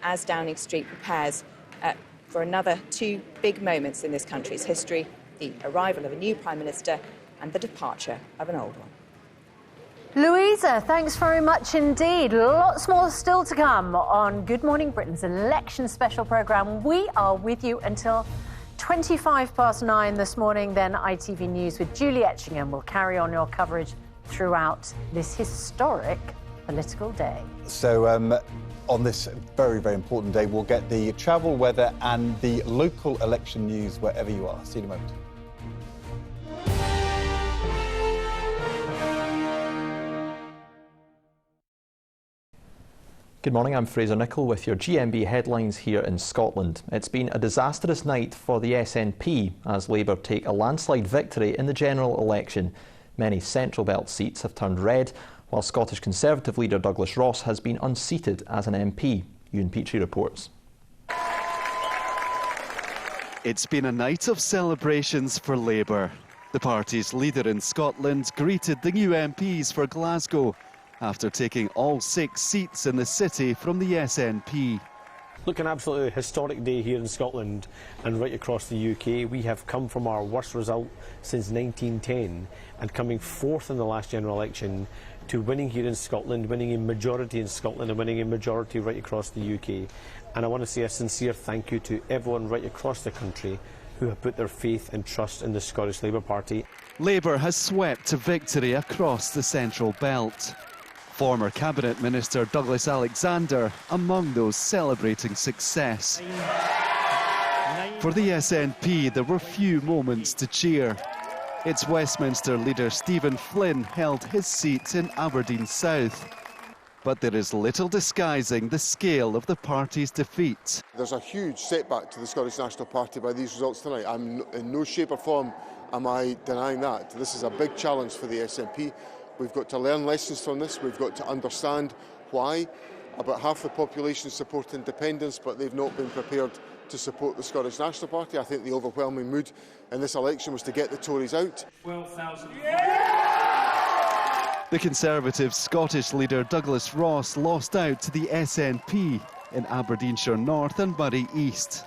as Downing Street prepares for another 2 big moments in this country's history: the arrival of a new Prime Minister and the departure of an old one. Louisa, thanks very much indeed. Lots more still to come on Good Morning Britain's election special programme. We are with you until 9:25 this morning. Then ITV News with Julie Etchingham will carry on your coverage throughout this historic political day. So on this very, very important day, we'll get the travel, weather and the local election news wherever you are. See you in a moment. Good morning, I'm Fraser Nichol with your GMB headlines here in Scotland. It's been a disastrous night for the SNP as Labour take a landslide victory in the general election. Many Central Belt seats have turned red, while Scottish Conservative leader Douglas Ross has been unseated as an MP. Ewan Petrie reports. It's been a night of celebrations for Labour. The party's leader in Scotland greeted the new MPs for Glasgow after taking all 6 seats in the city from the SNP. Look, an absolutely historic day here in Scotland and right across the UK. We have come from our worst result since 1910 and coming 4th in the last general election to winning here in Scotland, winning a majority in Scotland and winning a majority right across the UK. And I want to say a sincere thank you to everyone right across the country who have put their faith and trust in the Scottish Labour Party. Labour has swept to victory across the Central Belt. Former Cabinet Minister Douglas Alexander among those celebrating success. For the SNP, there were few moments to cheer. Its Westminster leader Stephen Flynn held his seat in Aberdeen South. But there is little disguising the scale of the party's defeat. There's a huge setback to the Scottish National Party by these results tonight. I'm in no shape or form am I denying that. This is a big challenge for the SNP. We've got to learn lessons from this. We've got to understand why. About half the population support independence, but they've not been prepared to support the Scottish National Party. I think the overwhelming mood in this election was to get the Tories out. 12,000. The Conservative Scottish leader Douglas Ross lost out to the SNP in Aberdeenshire North and Murray East.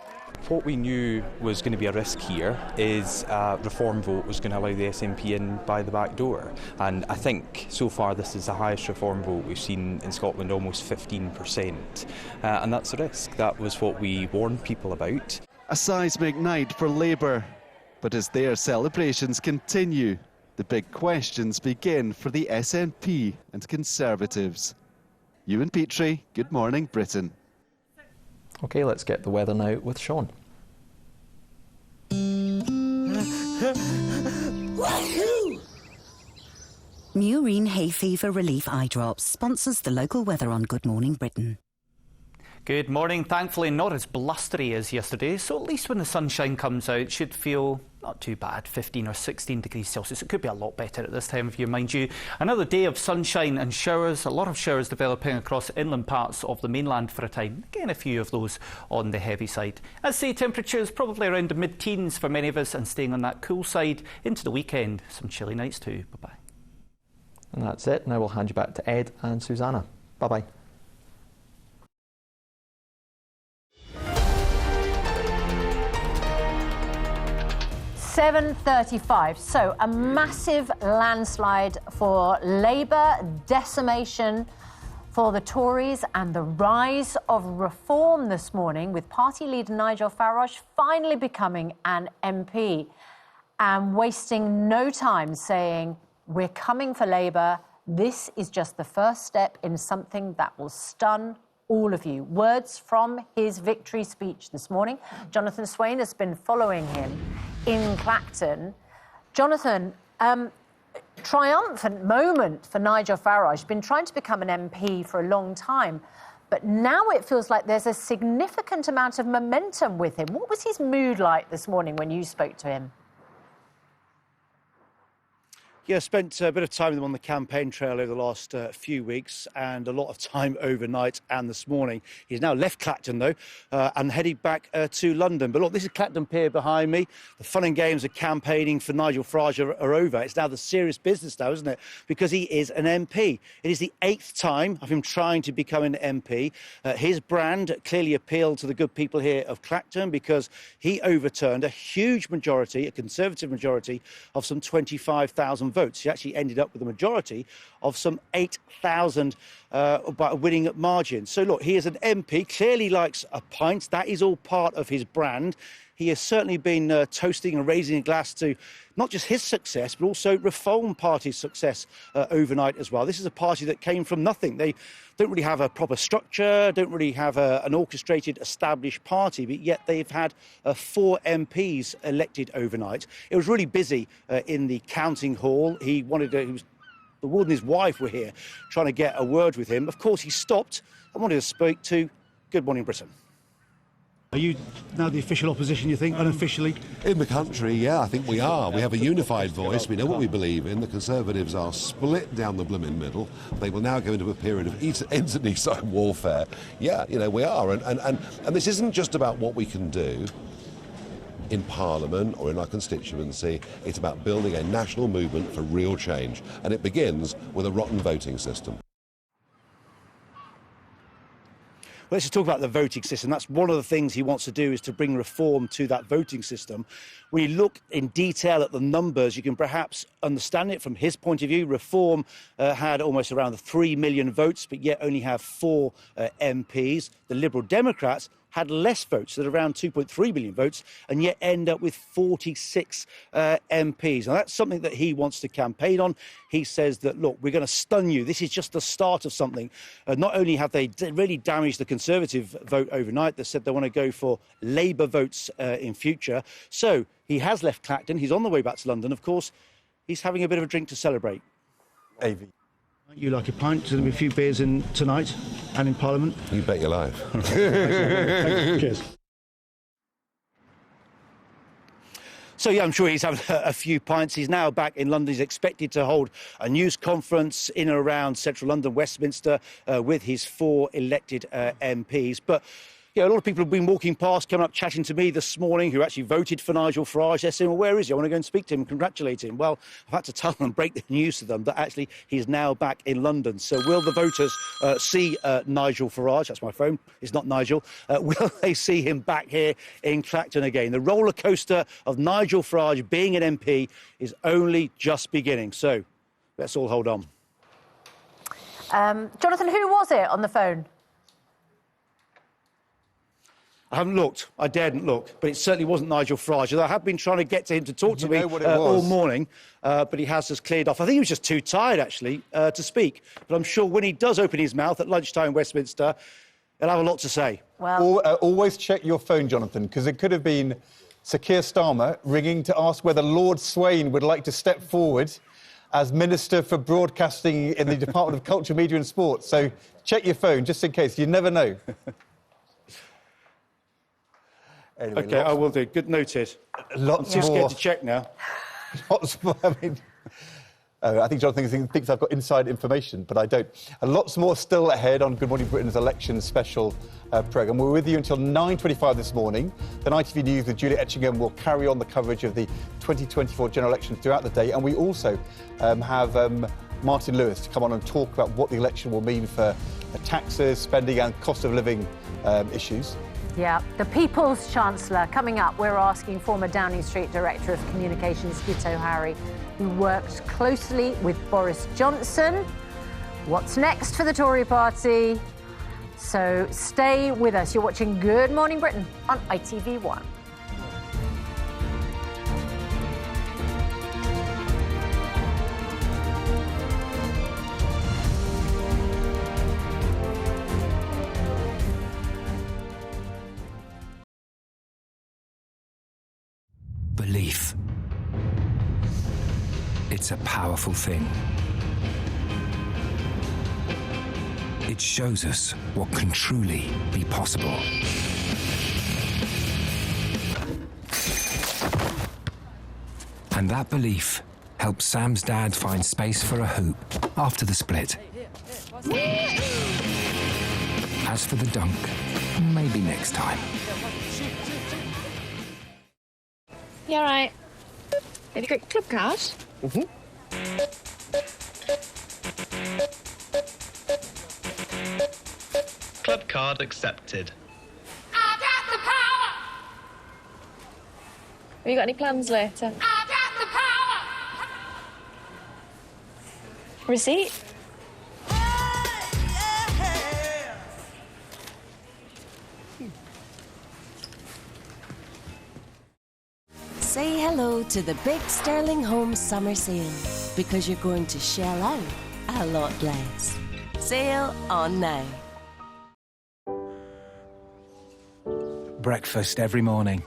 What we knew was going to be a risk here is a reform vote was going to allow the SNP in by the back door. And I think so far this is the highest reform vote we've seen in Scotland, almost 15%. And that's a risk. That was what we warned people about. A seismic night for Labour. But as their celebrations continue, the big questions begin for the SNP and Conservatives. Ewan Petrie, Good Morning Britain. OK, let's get the weather now with Sean. Murine Hay Fever Relief Eye Drops sponsors the local weather on Good Morning Britain. Good morning. Thankfully not as blustery as yesterday, so at least when the sunshine comes out, it should feel not too bad, 15 or 16 degrees Celsius. It could be a lot better at this time of year, mind you. Another day of sunshine and showers, a lot of showers developing across inland parts of the mainland for a time. Again, a few of those on the heavy side. I'd say temperatures probably around the mid-teens for many of us and staying on that cool side into the weekend. Some chilly nights too. Bye-bye. And that's it. Now we'll hand you back to Ed and Susanna. Bye-bye. .35, so a massive landslide for Labour, decimation for the Tories and the rise of reform this morning, with party leader Nigel Farage finally becoming an MP and wasting no time saying, we're coming for Labour, this is just the first step in something that will stun all of you. Words from his victory speech this morning. Jonathan Swain has been following him in Clacton. Jonathan, triumphant moment for Nigel Farage. Been trying to become an MP for a long time, but now it feels like there's a significant amount of momentum with him. What was his mood like this morning when you spoke to him? Yeah, spent a bit of time with him on the campaign trail over the last few weeks and a lot of time overnight and this morning. He's now left Clacton, though, and heading back to London. But look, this is Clacton Pier behind me. The fun and games of campaigning for Nigel Farage are over. It's now the serious business now, isn't it? Because he is an MP. It is the 8th time of him trying to become an MP. His brand clearly appealed to the good people here of Clacton because he overturned a huge majority, a Conservative majority, of some 25,000 votes. He actually ended up with a majority of some 8,000 by a winning margin. So look, he is an MP, clearly likes a pint. That is all part of his brand. He has certainly been toasting and raising a glass to not just his success, but also Reform Party's success overnight as well. This is a party that came from nothing. They don't really have a proper structure, don't really have an orchestrated, established party, but yet they've had 4 MPs elected overnight. It was really busy in the counting hall. The warden and his wife were here trying to get a word with him. Of course, he stopped and wanted to speak to Good Morning Britain. Are you now the official opposition, you think, unofficially? In the country, yeah, I think we are. We have a unified voice. We know what we believe in. The Conservatives are split down the blooming middle. They will now go into a period of internecine warfare. Yeah, you know, we are. And this isn't just about what we can do in Parliament or in our constituency. It's about building a national movement for real change. And it begins with a rotten voting system. Let's just talk about the voting system. That's one of the things he wants to do, is to bring reform to that voting system. When you look in detail at the numbers, you can perhaps understand it from his point of view. Reform had almost around 3 million votes, but yet only have 4 MPs. The Liberal Democrats had less votes, at around 2.3 million votes, and yet end up with 46 MPs. Now, that's something that he wants to campaign on. He says that, look, we're going to stun you. This is just the start of something. Not only have they really damaged the Conservative vote overnight, they said they want to go for Labour votes in future. So he has left Clacton. He's on the way back to London. Of course, he's having a bit of a drink to celebrate. AV. You like a pint? There's going to be a few beers in tonight and in Parliament. You bet your life. Cheers. So, yeah, I'm sure he's having a few pints. He's now back in London. He's expected to hold a news conference in and around central London, Westminster, with his 4 elected MPs. But yeah, a lot of people have been walking past, coming up, chatting to me this morning, who actually voted for Nigel Farage. They're saying, well, where is he? I want to go and speak to him and congratulate him. Well, I've had to tell them and break the news to them that actually he's now back in London. So will the voters see Nigel Farage? That's my phone. It's not Nigel. Will they see him back here in Clacton again? The roller coaster of Nigel Farage being an MP is only just beginning. So let's all hold on. Jonathan, who was it on the phone? I haven't looked. I daren't look. But it certainly wasn't Nigel Farage. I have been trying to get to him to talk to me all morning, but he has just cleared off. I think he was just too tired, actually, to speak. But I'm sure when he does open his mouth at lunchtime in Westminster, he'll have a lot to say. Well, always check your phone, Jonathan, because it could have been Sir Keir Starmer ringing to ask whether Lord Swain would like to step forward as Minister for Broadcasting in the Department of Culture, Media and Sport. So check your phone, just in case. You never know. Anyway, OK, I will do. Good noted. I'm too scared to check now. Lots more. I mean, I think Jonathan thinks I've got inside information, but I don't. And lots more still ahead on Good Morning Britain's election special programme. We're with you until 9:25 this morning. Then ITV News with Julia Etchingham will carry on the coverage of the 2024 general election throughout the day. And we also have Martin Lewis to come on and talk about what the election will mean for taxes, spending and cost of living issues. Yeah, the People's Chancellor. Coming up, we're asking former Downing Street Director of Communications, Git O'Harry, who worked closely with Boris Johnson. What's next for the Tory party? So stay with us. You're watching Good Morning Britain on ITV1. Belief. It's a powerful thing. It shows us what can truly be possible. And that belief helped Sam's dad find space for a hoop after the split. As for the dunk, maybe next time. You all right? Have you got your club card? Mm-hmm. Club card accepted. I got the power! Have you got any plans later? I got the power! Receipt? Say hello to the big Sterling Homes summer sale, because you're going to shell out a lot less. Sale on now. Breakfast every morning.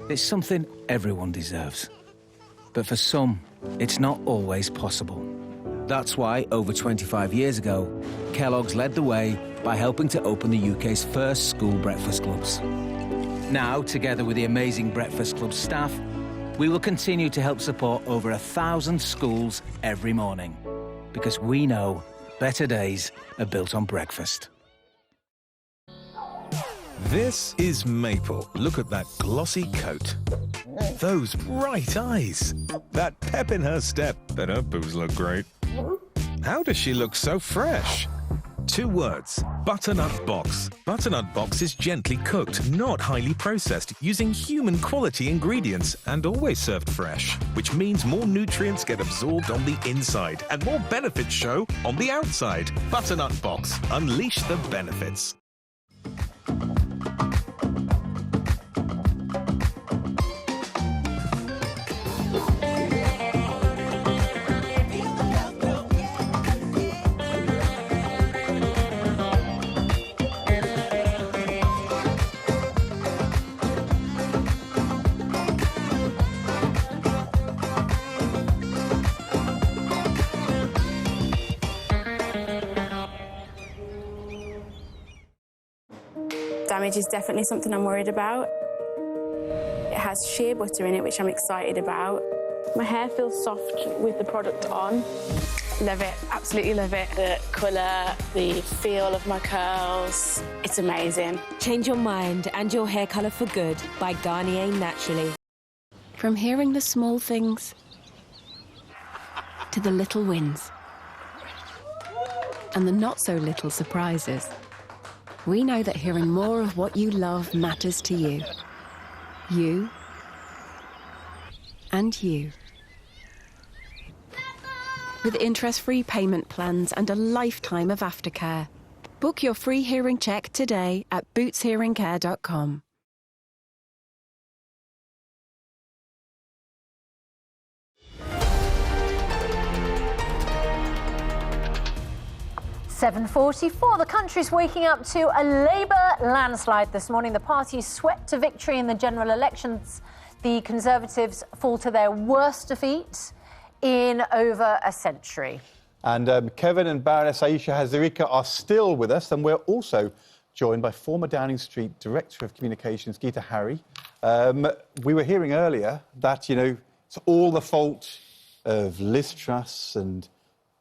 It's something everyone deserves. But for some, it's not always possible. That's why, over 25 years ago, Kellogg's led the way by helping to open the UK's first school breakfast clubs. Now, together with the amazing Breakfast Club staff, we will continue to help support over 1,000 schools every morning. Because we know better days are built on breakfast. This is Maple. Look at that glossy coat. Those bright eyes. That pep in her step. But her boobs look great. How does she look so fresh? 2 words, butternut box. Butternut box is gently cooked, not highly processed, using human quality ingredients and always served fresh, which means more nutrients get absorbed on the inside and more benefits show on the outside. Butternut box. Unleash the benefits. Damage is definitely something I'm worried about. It has shea butter in it, which I'm excited about. My hair feels soft with the product on. Love it, absolutely love it. The colour, the feel of my curls, it's amazing. Change your mind and your hair colour for good by Garnier Naturally. From hearing the small things to the little wins and the not-so-little surprises, we know that hearing more of what you love matters to you. You and you. With interest-free payment plans and a lifetime of aftercare. Book your free hearing check today at bootshearingcare.com. "7:44, the country's waking up to a Labour landslide this morning. The party swept to victory in the general elections. The Conservatives fall to their worst defeat in over a century. And Kevin and Baroness Aisha Hazarika are still with us, and we're also joined by former Downing Street Director of Communications, Geeta Harry. We were hearing earlier that, you know, it's all the fault of Liz Truss and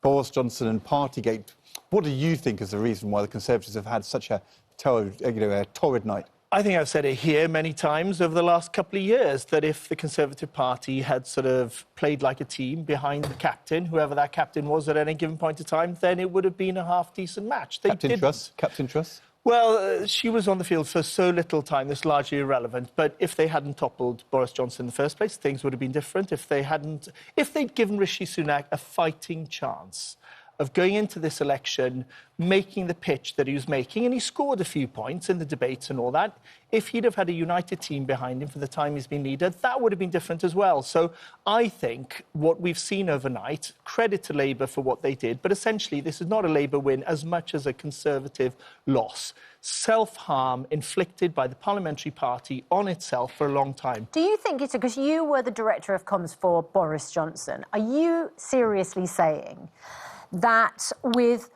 Boris Johnson and Partygate. What do you think is the reason why the Conservatives have had such a torrid night? I think I've said it here many times over the last couple of years, that if the Conservative Party had sort of played like a team behind the captain, whoever that captain was at any given point in time, then it would have been a half-decent match. Captain Truss? Well, she was on the field for so little time, that's largely irrelevant. But if they hadn't toppled Boris Johnson in the first place, things would have been different. If they'd given Rishi Sunak a fighting chance of going into this election, making the pitch that he was making, and he scored a few points in the debates and all that. If he'd have had a united team behind him for the time he's been leader, that would have been different as well. So I think what we've seen overnight, credit to Labour for what they did, but essentially this is not a Labour win as much as a Conservative loss. Self-harm inflicted by the parliamentary party on itself for a long time. Do you think it's because you were the director of comms for Boris Johnson, are you seriously saying that with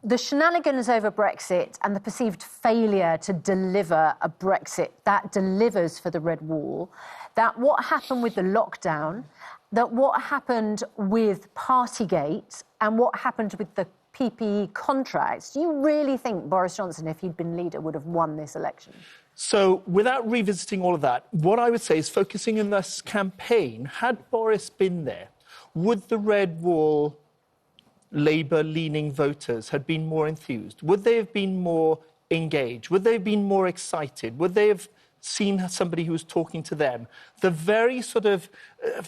the shenanigans over Brexit and the perceived failure to deliver a Brexit that delivers for the Red Wall, that what happened with the lockdown, that what happened with Partygate and what happened with the PPE contracts, do you really think Boris Johnson, if he'd been leader, would have won this election? So, without revisiting all of that, what I would say is focusing on this campaign, had Boris been there, would the Red Wall Labour-leaning voters had been more enthused? Would they have been more engaged? Would they have been more excited? Would they have seen somebody who was talking to them? The very sort of...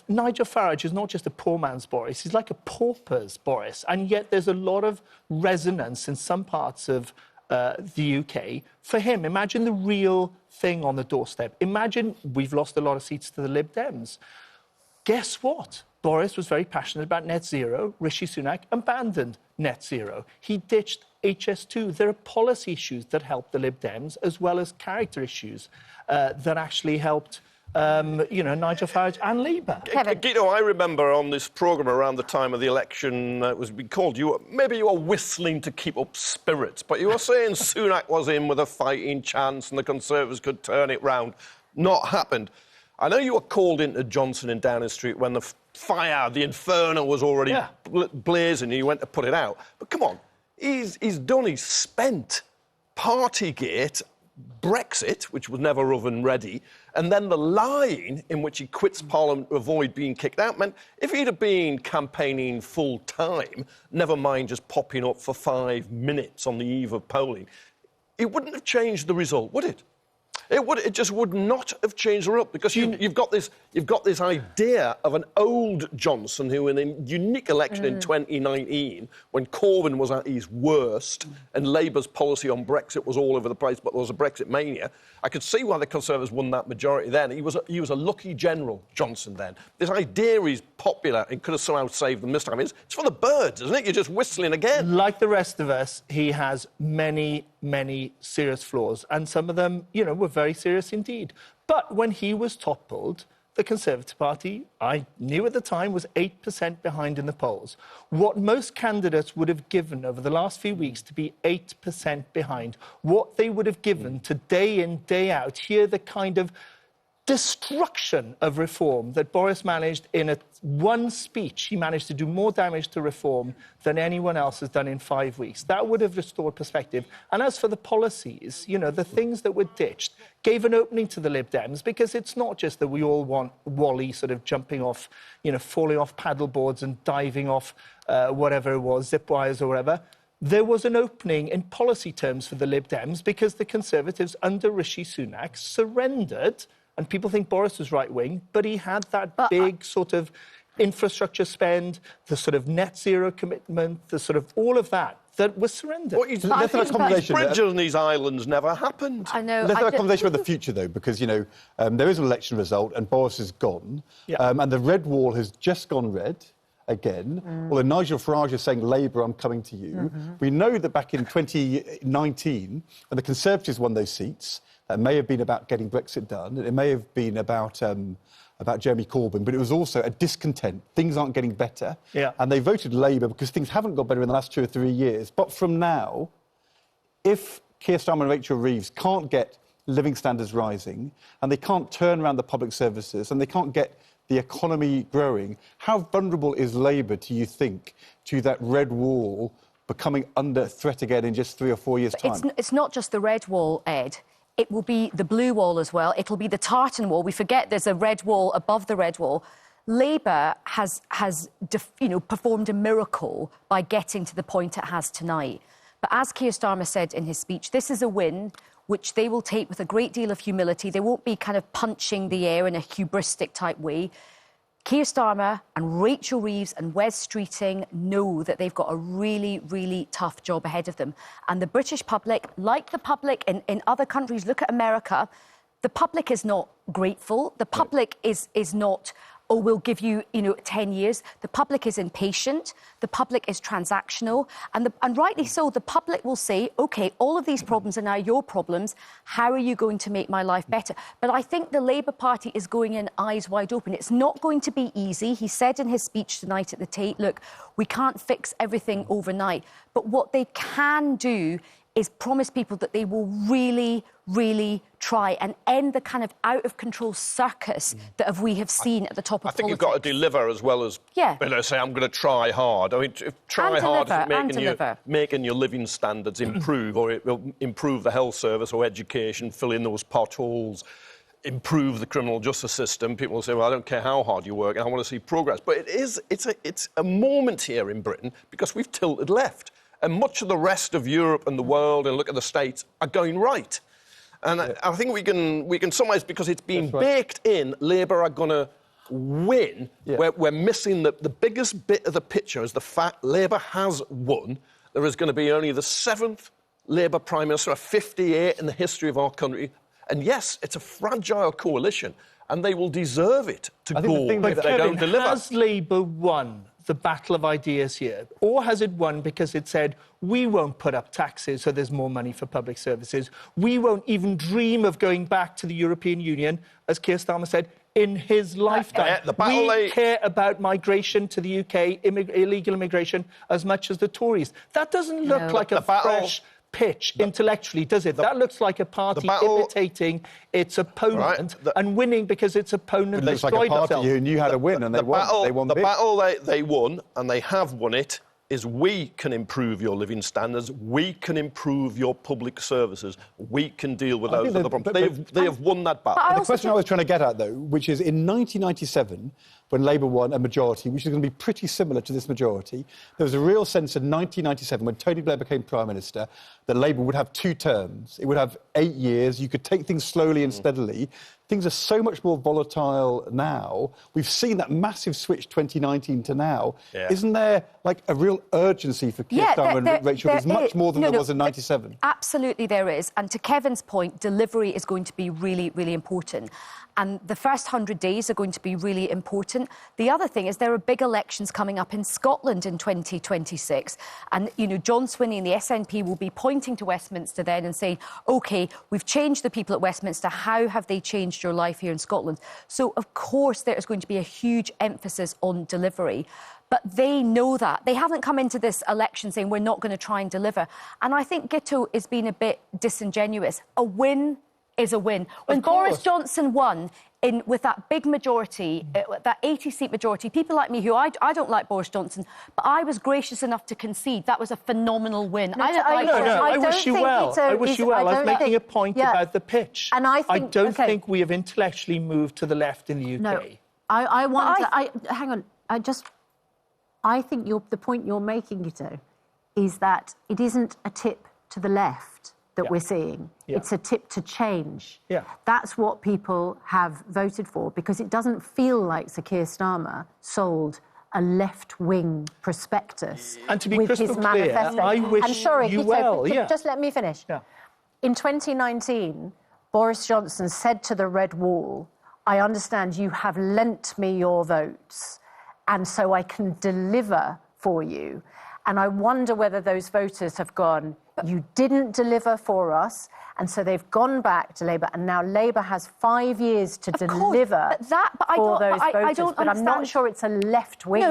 Nigel Farage is not just a poor man's Boris, he's like a pauper's Boris. And yet there's a lot of resonance in some parts of the UK for him. Imagine the real thing on the doorstep. Imagine we've lost a lot of seats to the Lib Dems. Guess what? Boris was very passionate about net zero. Rishi Sunak abandoned net zero. He ditched HS2. There are policy issues that helped the Lib Dems, as well as character issues that actually helped, Nigel Farage and Labour. Guido, I remember on this programme around the time of the election, it was being called, maybe you were whistling to keep up spirits, but you were saying Sunak was in with a fighting chance and the Conservatives could turn it round. Not happened. I know you were called into Johnson in Downing Street when the fire, the inferno was already blazing and you went to put it out. But come on, he's done, he's spent. Partygate, Brexit, which was never oven-ready, and then the line in which he quits Parliament to avoid being kicked out meant if he'd have been campaigning full-time, never mind just popping up for 5 minutes on the eve of polling, it wouldn't have changed the result, would it? It just would not have changed the result because you've got this idea of an old Johnson who, in a unique election in 2019, when Corbyn was at his worst and Labour's policy on Brexit was all over the place, but there was a Brexit mania. I could see why the Conservatives won that majority then. He was a lucky general, Johnson. Then this idea he's popular and could have somehow saved them this time. It's for the birds, isn't it? You're just whistling again. Like the rest of us, he has many serious flaws, and some of them, were very serious indeed. But when he was toppled, the Conservative Party, I knew at the time, was 8% behind in the polls. What most candidates would have given over the last few weeks to be 8% behind, what they would have given to day in, day out, hear the kind of destruction of reform that Boris managed in one speech. He managed to do more damage to reform than anyone else has done in 5 weeks. That would have restored perspective. And as for the policies, you know, the things that were ditched gave an opening to the Lib Dems, because it's not just that we all want Wally sort of jumping off, you know, falling off paddle boards and diving off whatever it was, zip wires or whatever. There was an opening in policy terms for the Lib Dems because the Conservatives under Rishi Sunak surrendered. And people think Boris was right-wing, but he had that big sort of infrastructure spend, the sort of net zero commitment, the sort of all of that was surrendered. These bridges on these islands never happened. I know. Let's have a conversation about the future, though, because, you know, there is an election result and Boris is gone. Yeah. And the red wall has just gone red again. Although Nigel Farage is saying, Labour, I'm coming to you. We know that back in 2019, when the Conservatives won those seats, it may have been about getting Brexit done. It may have been about Jeremy Corbyn, but it was also a discontent. Things aren't getting better. Yeah. And they voted Labour because things haven't got better in the last 2 or 3 years. But from now, if Keir Starmer and Rachel Reeves can't get living standards rising, and they can't turn around the public services, and they can't get the economy growing, how vulnerable is Labour, do you think, to that red wall becoming under threat again in just 3 or 4 years' time? It's not just the red wall, Ed. It will be the blue wall as well. It'll be the tartan wall. We forget there's a red wall above the red wall. Labour has performed a miracle by getting to the point it has tonight. But as Keir Starmer said in his speech, this is a win which they will take with a great deal of humility. They won't be kind of punching the air in a hubristic type way. Keir Starmer and Rachel Reeves and Wes Streeting know that they've got a really, really tough job ahead of them. And the British public, like the public in other countries, look at America, the public is not grateful. The public is not, oh, we'll give you, 10 years. The public is impatient. The public is transactional. And rightly so, the public will say, OK, all of these problems are now your problems. How are you going to make my life better? But I think the Labour Party is going in eyes wide open. It's not going to be easy. He said in his speech tonight at the Tate, look, we can't fix everything overnight. But what they can do is promise people that they will really, really try and end the kind of out-of-control circus that we have seen at the top of politics. I think you've got to deliver as well as, say, I'm going to try hard. I mean, try hard isn't making your living standards improve, or it will improve the health service or education, fill in those potholes, improve the criminal justice system. People will say, well, I don't care how hard you work, I want to see progress. But it's a moment here in Britain because we've tilted left. And much of the rest of Europe and the world, and look at the States, are going right. And I think we can summarise, because it's been baked in, Labour are going to win. We're missing the biggest bit of the picture is the fact Labour has won. There is going to be only the 7th Labour Prime Minister of 58 in the history of our country. And yes, it's a fragile coalition, and they will deserve it to go if they don't deliver. Has Labour won the battle of ideas here? Or has it won because it said, we won't put up taxes so there's more money for public services. We won't even dream of going back to the European Union, as Keir Starmer said, in his lifetime. We care about migration to the UK, illegal immigration, as much as the Tories. That doesn't look like a fresh pitch intellectually, does it? That looks like a party imitating its opponent and winning because its opponent destroyed itself. It looks like a party who knew how to win, and they won. They won big. The battle they won, and they have won it, is we can improve your living standards, we can improve your public services, we can deal with those other problems. They have won that battle. The question I was trying to get at, though, which is in 1997, when Labour won a majority, which is going to be pretty similar to this majority, there was a real sense in 1997, when Tony Blair became Prime Minister, that Labour would have 2 terms. It would have 8 years. You could take things slowly and steadily. Things are so much more volatile now. We've seen that massive switch 2019 to now. Isn't there, like, a real urgency for Keir Starmer and Rachel? There's much more than there was in 97. Absolutely there is. And to Kevin's point, delivery is going to be really, really important. And the first 100 days are going to be really important. The other thing is there are big elections coming up in Scotland in 2026. And, John Swinney and the SNP will be pointing to Westminster then and saying, OK, we've changed the people at Westminster. How have they changed your life here in Scotland? So, of course, there is going to be a huge emphasis on delivery. But they know that. They haven't come into this election saying we're not going to try and deliver. And I think Gitto is being a bit disingenuous. A win is a win. When Boris Johnson won with that big majority, that 80-seat majority, people like me who I don't like Boris Johnson, but I was gracious enough to concede that was a phenomenal win. No, I wish you well. I wish you well. I was making a point about the pitch. And I don't think we have intellectually moved to the left in the UK. No, hang on. I think the point you're making, Guido, is that it isn't a tip to the left that we're seeing. It's a tip to change. That's what people have voted for, because it doesn't feel like Sir Keir Starmer sold a left-wing prospectus and to be with his manifesto. I wish you well. Just let me finish. In 2019, Boris Johnson said to the Red Wall, I understand you have lent me your votes, and so I can deliver for you. And I wonder whether those voters have gone, you didn't deliver for us, and so they've gone back to Labour, and now Labour has 5 years to deliver for those voters. But I'm not sure it's a left-wing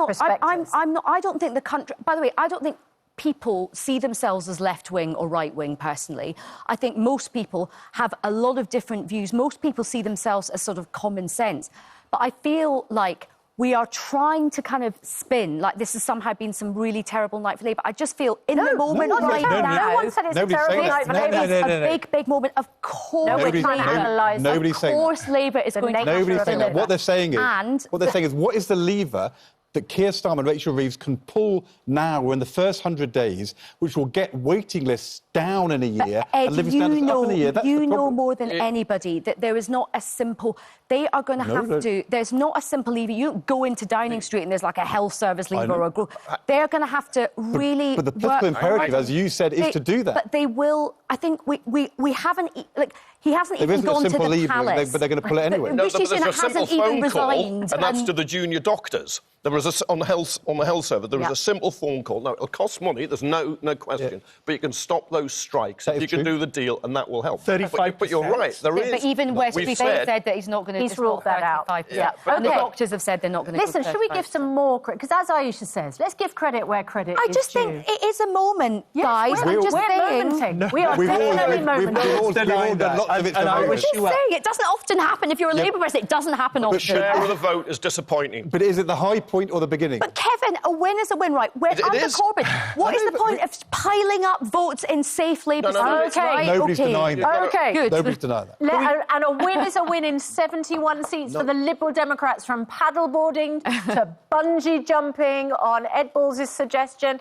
perspective. I don't think the country... By the way, I don't think people see themselves as left-wing or right-wing, personally. I think most people have a lot of different views. Most people see themselves as sort of common sense. But I feel like we are trying to kind of spin like this has somehow been some really terrible night for Labour. I just feel in the moment right now... No one said it's a terrible night for Labour. It's a big moment. Of course, we're trying to analyse. Nobody's saying that. Of course, Labour is going to... Nobody's saying that. What they're saying is, what is the lever that Keir Starmer and Rachel Reeves can pull now or in the first 100 days, which will get waiting lists down in a year and living standards up in a year? You know more than anybody that there is not a simple... They are going to have to... There's not a simple lever. You don't go into Downing Street and there's like a health service lever or a group. They're going to have to really... But the political imperative, as you said, is to do that. But they will... I think we haven't... Like, he hasn't even gone to the palace. But they're going to pull it anyway. No, but there's a simple phone call, and that's to the junior doctors. There was on the health service. There was a simple phone call. Now it'll cost money. There's no question, but you can stop those strikes. You can do the deal, and that will help. 35%. But you're right. There is. But even Westby said that he's not going to. He's ruled that out. And the doctors have said they're not going to. Listen, should we give some more credit? Because as Aisha says, let's give credit where credit is due. I just think it is a moment, guys. I'm just saying. We are definitely momenting. We've all done lots of it. And I wish you well. It doesn't often happen. If you're a Labour person, it doesn't happen often. The share of the vote is disappointing. But is it the high point or the beginning? But Kevin, a win is a win, right? Under Corbyn, what is the point of piling up votes in safe Labour seats? Nobody's denying that. Okay, good. Nobody's denying that. And a win is a win in 71 seats for the Liberal Democrats, from paddleboarding to bungee jumping on Ed Balls' suggestion.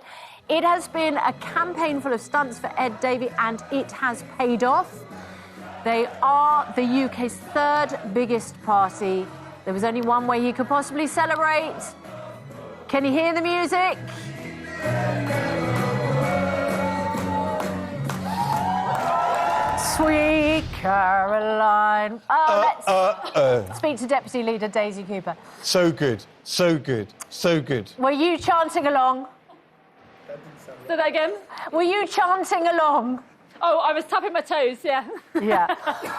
It has been a campaign full of stunts for Ed Davey, and it has paid off. They are the UK's third biggest party. There was only one way he could possibly celebrate. Can you hear the music? Sweet Caroline. Let's speak to Deputy Leader Daisy Cooper. So good, so good, so good. Were you chanting along? Say that again? Were you chanting along? Oh, I was tapping my toes, yeah. Yeah.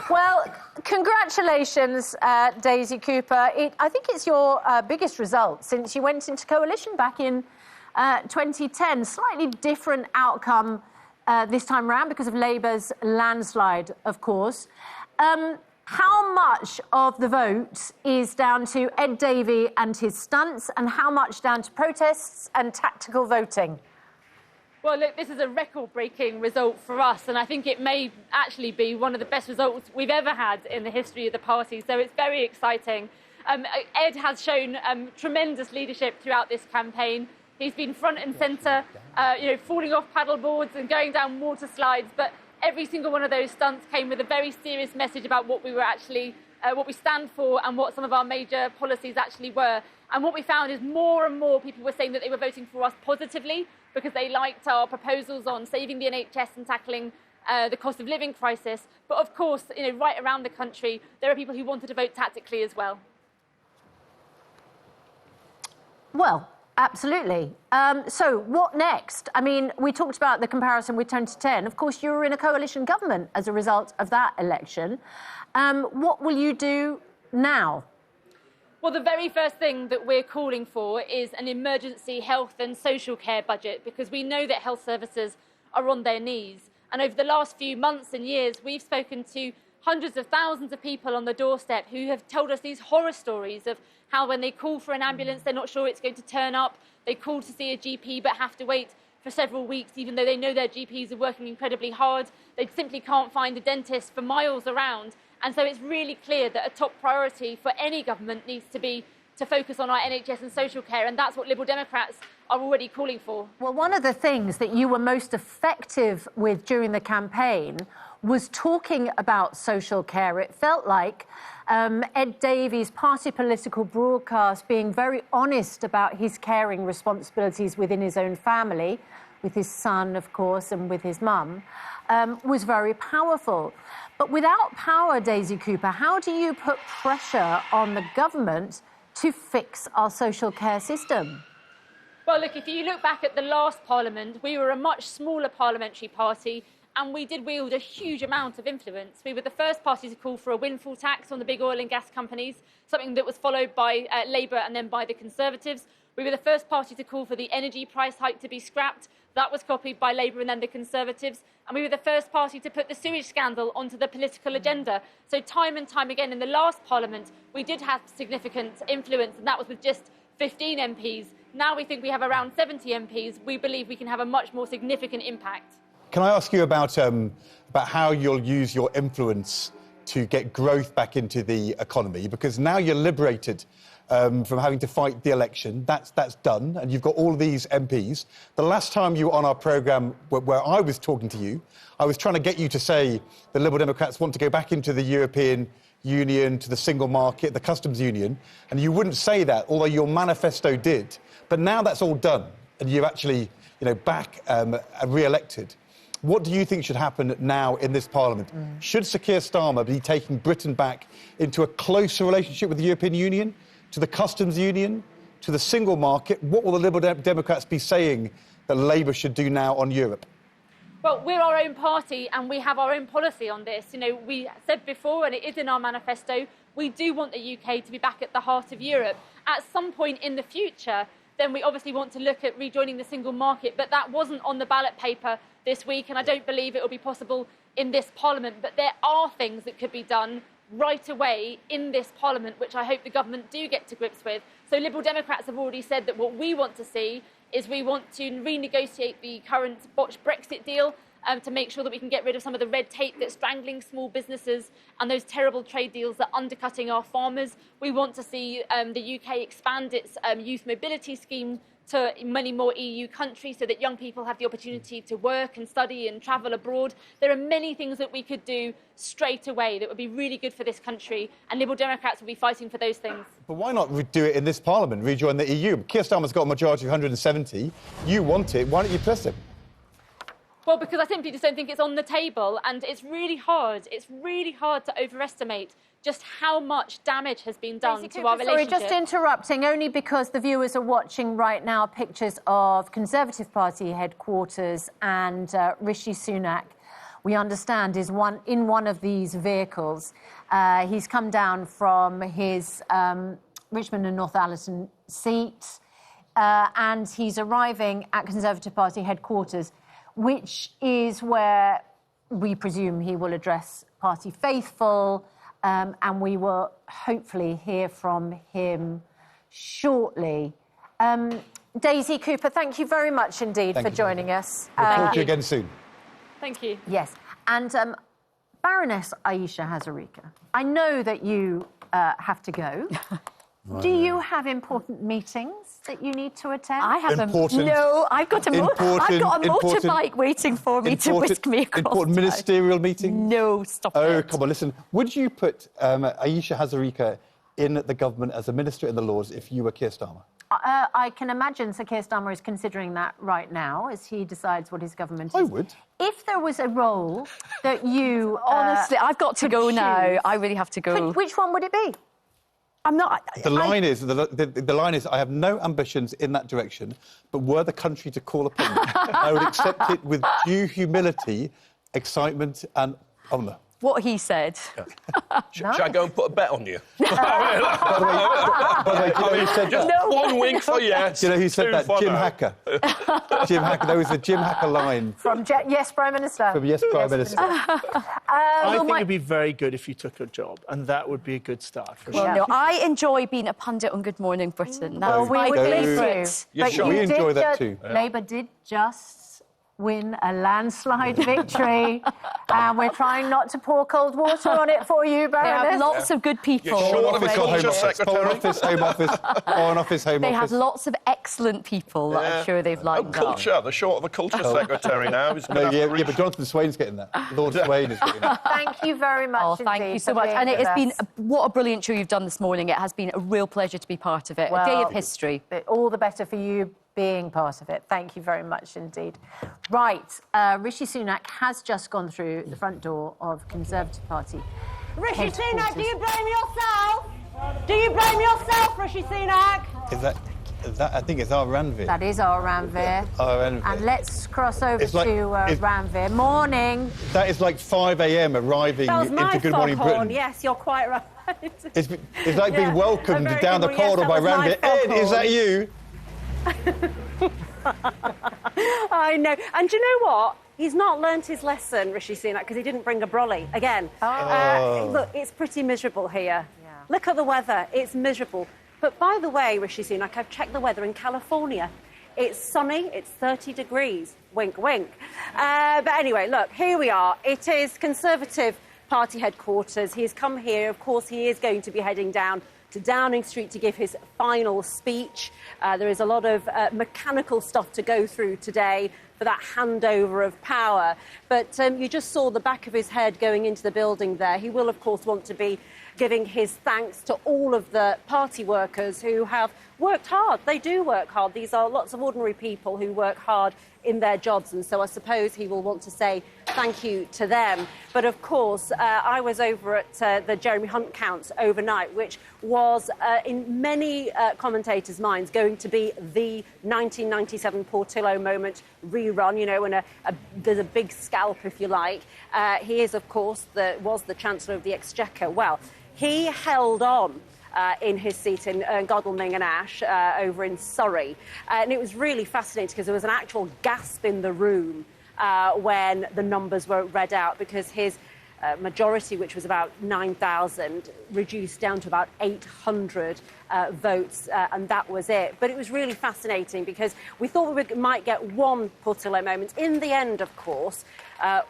Well, congratulations, Daisy Cooper. I think it's your biggest result since you went into coalition back in 2010. Slightly different outcome this time round because of Labour's landslide, of course. How much of the vote is down to Ed Davey and his stunts, and how much down to protests and tactical voting? Well, look, this is a record-breaking result for us, and I think it may actually be one of the best results we've ever had in the history of the party, so it's very exciting. Ed has shown tremendous leadership throughout this campaign. He's been front and centre, falling off paddleboards and going down water slides, but every single one of those stunts came with a very serious message about what we were actually, what we stand for and what some of our major policies actually were. And what we found is more and more people were saying that they were voting for us positively because they liked our proposals on saving the NHS and tackling the cost of living crisis. But of course, right around the country, there are people who wanted to vote tactically as well. Well, absolutely. So what next? I mean, we talked about the comparison with 2010. Of course, you were in a coalition government as a result of that election. What will you do now? Well, the very first thing that we're calling for is an emergency health and social care budget, because we know that health services are on their knees. And over the last few months and years, we've spoken to hundreds of thousands of people on the doorstep who have told us these horror stories of how when they call for an ambulance, they're not sure it's going to turn up. They call to see a GP but have to wait for several weeks, even though they know their GPs are working incredibly hard. They simply can't find a dentist for miles around. And so it's really clear that a top priority for any government needs to be to focus on our NHS and social care, and that's what Liberal Democrats are already calling for. Well, one of the things that you were most effective with during the campaign was talking about social care. It felt like Ed Davey's party political broadcast being very honest about his caring responsibilities within his own family, with his son, of course, and with his mum, was very powerful. But without power, Daisy Cooper, how do you put pressure on the government to fix our social care system? Well, look, if you look back at the last Parliament, we were a much smaller parliamentary party and we did wield a huge amount of influence. We were the first party to call for a windfall tax on the big oil and gas companies, something that was followed by Labour and then by the Conservatives. We were the first party to call for the energy price hike to be scrapped. That was copied by Labour and then the Conservatives. And we were the first party to put the sewage scandal onto the political agenda. So time and time again in the last Parliament, we did have significant influence, and that was with just 15 MPs. Now we think we have around 70 MPs. We believe we can have a much more significant impact. Can I ask you about how you'll use your influence to get growth back into the economy? Because now you're liberated from having to fight the election. That's done, and you've got all these MPs. The last time you were on our programme where I was talking to you, I was trying to get you to say the Liberal Democrats want to go back into the European Union, to the single market, the customs union, and you wouldn't say that, although your manifesto did. But now that's all done, and you're actually, back re-elected. What do you think should happen now in this Parliament? Should Sir Keir Starmer be taking Britain back into a closer relationship with the European Union, to the customs union, to the single market? What will the Liberal Democrats be saying that Labour should do now on Europe? Well, we're our own party and we have our own policy on this. We said before, and it is in our manifesto, we do want the UK to be back at the heart of Europe. At some point in the future, then we obviously want to look at rejoining the single market, but that wasn't on the ballot paper this week, and I don't believe it will be possible in this Parliament. But there are things that could be done right away in this Parliament, which I hope the government do get to grips with. So Liberal Democrats have already said that what we want to see is we want to renegotiate the current botched Brexit deal to make sure that we can get rid of some of the red tape that's strangling small businesses and those terrible trade deals that are undercutting our farmers. We want to see the UK expand its youth mobility scheme to many more EU countries so that young people have the opportunity to work and study and travel abroad. There are many things that we could do straight away that would be really good for this country, and Liberal Democrats will be fighting for those things. But why not do it in this Parliament, rejoin the EU? Keir Starmer's got a majority of 170. You want it. Why don't you press him? Well, because I simply just don't think it's on the table, and it's really hard. It's really hard to overestimate just how much damage has been done to our relationship. Sorry, just interrupting, only because the viewers are watching right now pictures of Conservative Party headquarters, and Rishi Sunak, we understand, is in one of these vehicles. He's come down from his Richmond and Northallerton seat, and he's arriving at Conservative Party headquarters, which is where we presume he will address party faithful, and we will hopefully hear from him shortly. Daisy Cooper, thank you very much indeed for joining us. We'll talk to you again soon. Thank you. Yes, and Baroness Aisha Hazarika, I know that you have to go. Do you have important meetings that you need to attend? I have no, I've got a motorbike waiting for me to whisk me across. Important ministerial meeting? No, stop it. Oh, come on, listen. Would you put Aisha Hazarika in the government as a minister in the Lords if you were Keir Starmer? I can imagine Sir Keir Starmer is considering that right now as he decides what his government is. I would. If there was a role that you... Honestly, I've got to go now. I really have to go. Which one would it be? I'm not... The line is, I have no ambitions in that direction, but were the country to call upon me, I would accept it with due humility, excitement and honour. what he said. Should I go and put a bet on you? By the way, do you know who said that? No. One wink for yes. Do you know who said that? for Jim no. Hacker. Jim Hacker. There was a Jim Hacker line From Yes, Prime Minister. from Yes Prime Minister. I think it'd be very good if you took a job, and that would be a good start for Well, sure. no, I enjoy being a pundit on Good Morning Britain. That's we my would favourite. You're But sure? you We enjoy did that too. Labour did just win a landslide victory, and we're trying not to pour cold water on it for you, They have Baroness. lots of good people. You're sure of Office the or Home Culture Office? Secretary? Foreign Office, Home Office, Foreign Office, Home They Office. have lots of excellent people that I'm sure they've lined up. Culture. They're short of a Culture Secretary now. He's gonna No, have to yeah, reach- but Jonathan Swain's getting that. Lord Swain is getting that. Thank you very much Oh, thank indeed you so for much. being And it with has been, us. what a brilliant show you've done this morning. It has been a real pleasure to be part of it. A day Well, of history. All the better for you being part of it. Thank you very much indeed. Right, Rishi Sunak has just gone through the front door of Conservative Party. Rishi Sunak, do you blame yourself? Do you blame yourself, Rishi Sunak? Is that? I think it's our Ranvir. That is our Ranvir. Our Ranvir. And let's cross over It's like- to it's- Ranvir. Morning. That is like 5 a.m. arriving That was my into Good Morning foghorn. Britain. Yes, you're quite right. It's like being Yeah, welcomed a very down the good one. Yes, corridor by that was my Ranvir. Ed, is that foghorn. you? I know. And do you know what? He's not learnt his lesson, Rishi Sunak, because he didn't bring a brolly again. Look, it's pretty miserable here. Look at the weather. It's miserable. But by the way, Rishi Sunak, I've checked the weather in California. It's sunny. It's 30 degrees. Wink, wink. But anyway, look, here we are. It is Conservative Party headquarters. He's come here. Of course, he is going to be heading down to Downing Street to give his final speech. There is a lot of mechanical stuff to go through today for that handover of power. But you just saw the back of his head going into the building there. He will, of course, want to be giving his thanks to all of the party workers who have worked hard. They do work hard. These are lots of ordinary people who work hard in their jobs, and so I suppose he will want to say thank you to them. But of course, I was over at the Jeremy Hunt counts overnight, which was, in many commentators' minds, going to be the 1997 Portillo moment rerun, you know, when there's a big scalp, if you like. He is, of course, was the Chancellor of the Exchequer. Well, he held on in his seat in Godalming and Ash over in Surrey. And it was really fascinating because there was an actual gasp in the room when the numbers were read out, because his majority, which was about 9,000, reduced down to about 800 votes, and that was it. But it was really fascinating because we thought we might get one Portillo moment. In the end, of course,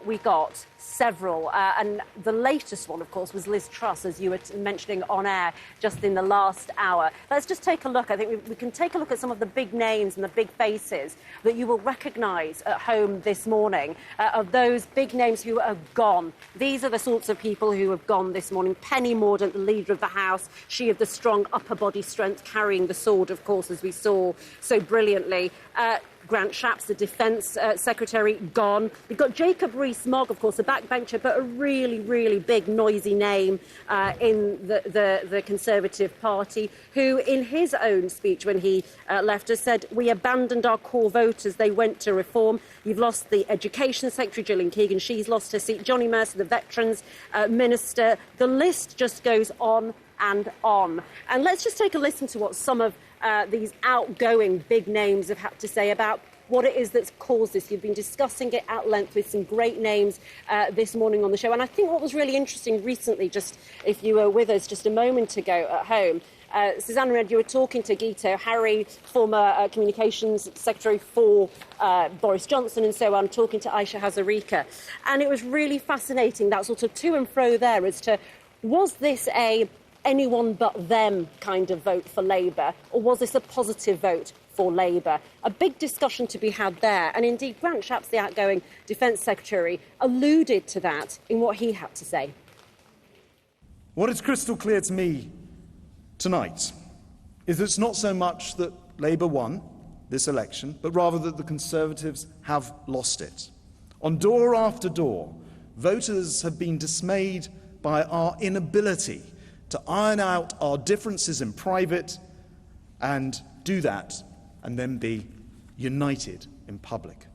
we got several, and the latest one, of course, was Liz Truss, as you were mentioning on air just in the last hour. Let's just take a look. I think we can take a look at some of the big names and the big faces that you will recognise at home this morning, of those big names who are gone. These are the sorts of people who have gone this morning. Penny Mordaunt, the Leader of the House, she of the strong upper body strength, carrying the sword, of course, as we saw so brilliantly. Grant Shapps, the Defence Secretary, gone. We've got Jacob Rees-Mogg, of course, a backbencher, but a really, really big, noisy name in the Conservative Party, who, in his own speech when he left us, said, "We abandoned our core voters. They went to reform." You've lost the Education Secretary, Gillian Keegan. She's lost her seat. Johnny Mercer, the Veterans Minister. The list just goes on and on. And let's just take a listen to what some of these outgoing big names have had to say about what it is that's caused this. You've been discussing it at length with some great names this morning on the show. And I think what was really interesting recently, just if you were with us just a moment ago at home, Susanna Red, you were talking to Guito Harry, former Communications Secretary for Boris Johnson, and so on, talking to Aisha Hazarika. And it was really fascinating, that sort of to and fro there as to, was this a anyone but them kind of vote for Labour, or was this a positive vote for Labour? A big discussion to be had there. And indeed, Grant Shapps, the outgoing Defence Secretary, alluded to that in what he had to say. What is crystal clear to me tonight is that it's not so much that Labour won this election, but rather that the Conservatives have lost it. On door after door, voters have been dismayed by our inability to iron out our differences in private and do that and then be united in public.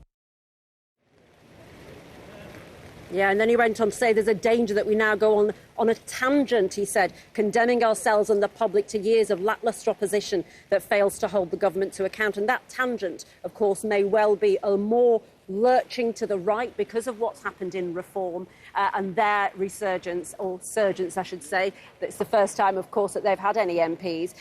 Yeah, and then he went on to say there's a danger that we now go on a tangent, he said, condemning ourselves and the public to years of lacklustre opposition that fails to hold the government to account. And that tangent, of course, may well be a more lurching to the right because of what's happened in Reform and their resurgence, or surgence, I should say. It's the first time, of course, that they've had any MPs.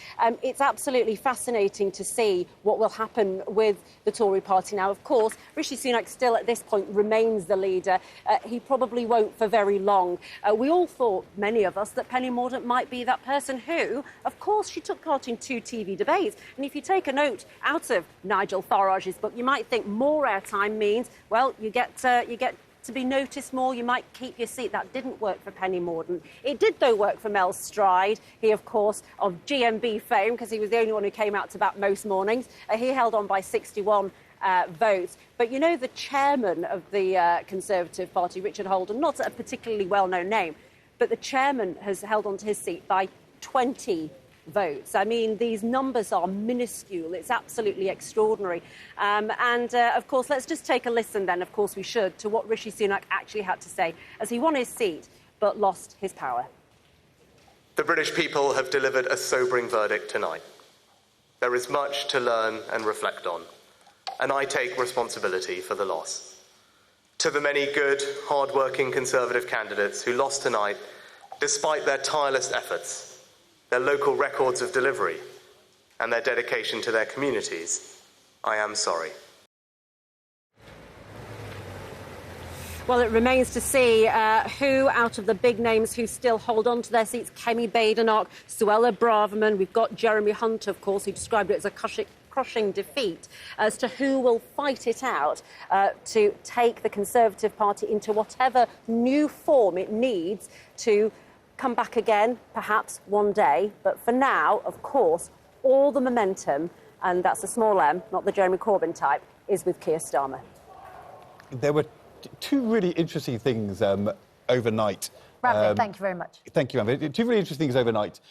It's absolutely fascinating to see what will happen with the Tory party now. Of course, Rishi Sunak still at this point remains the leader. He probably won't for very long. We all thought, many of us, that Penny Mordaunt might be that person who, of course, she took part in 2 TV debates. And if you take a note out of Nigel Farage's book, you might think more airtime means, well, you get to be noticed more, you might keep your seat. That didn't work for Penny Mordaunt. It did, though, work for Mel Stride. He, of course, of GMB fame, because he was the only one who came out to bat most mornings. He held on by 61 votes. But, you know, the chairman of the Conservative Party, Richard Holden, not a particularly well-known name, but the chairman has held on to his seat by 20 votes. I mean, these numbers are minuscule. It's absolutely extraordinary. Of course, let's just take a listen then, of course we should, to what Rishi Sunak actually had to say as he won his seat but lost his power. The British people have delivered a sobering verdict tonight. There is much to learn and reflect on, and I take responsibility for the loss. To the many good, hard-working Conservative candidates who lost tonight, despite their tireless efforts, their local records of delivery, and their dedication to their communities, I am sorry. Well, it remains to see who out of the big names who still hold on to their seats. Kemi Badenoch, Suella Braverman. We've got Jeremy Hunt, of course, who described it as a crushing defeat, as to who will fight it out to take the Conservative Party into whatever new form it needs to come back again, perhaps one day. But for now, of course, all the momentum, and that's a small m, not the Jeremy Corbyn type, is with Keir Starmer. There were 2 really interesting things overnight. Ramvir, thank you very much. Thank you, Ramvir. 2 really interesting things overnight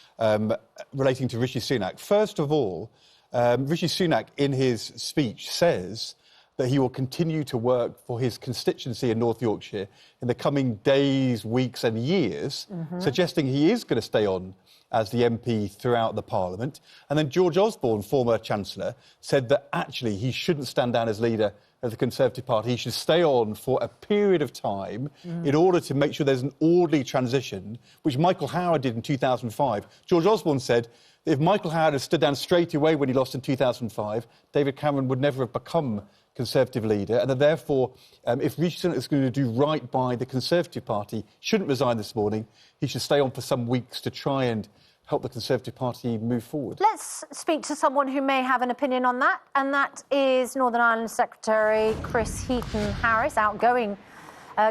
relating to Rishi Sunak. First of all, Rishi Sunak, in his speech, says that he will continue to work for his constituency in North Yorkshire in the coming days, weeks and years, suggesting he is going to stay on as the MP throughout the Parliament. And then George Osborne, former Chancellor, said that actually he shouldn't stand down as leader of the Conservative Party. He should stay on for a period of time in order to make sure there's an orderly transition, which Michael Howard did in 2005. George Osborne said that if Michael Howard had stood down straight away when he lost in 2005, David Cameron would never have become Conservative leader, and that therefore, if Rishi Sunak is going to do right by the Conservative Party, shouldn't resign this morning, he should stay on for some weeks to try and help the Conservative Party move forward. Let's speak to someone who may have an opinion on that, and that is Northern Ireland Secretary Chris Heaton-Harris, outgoing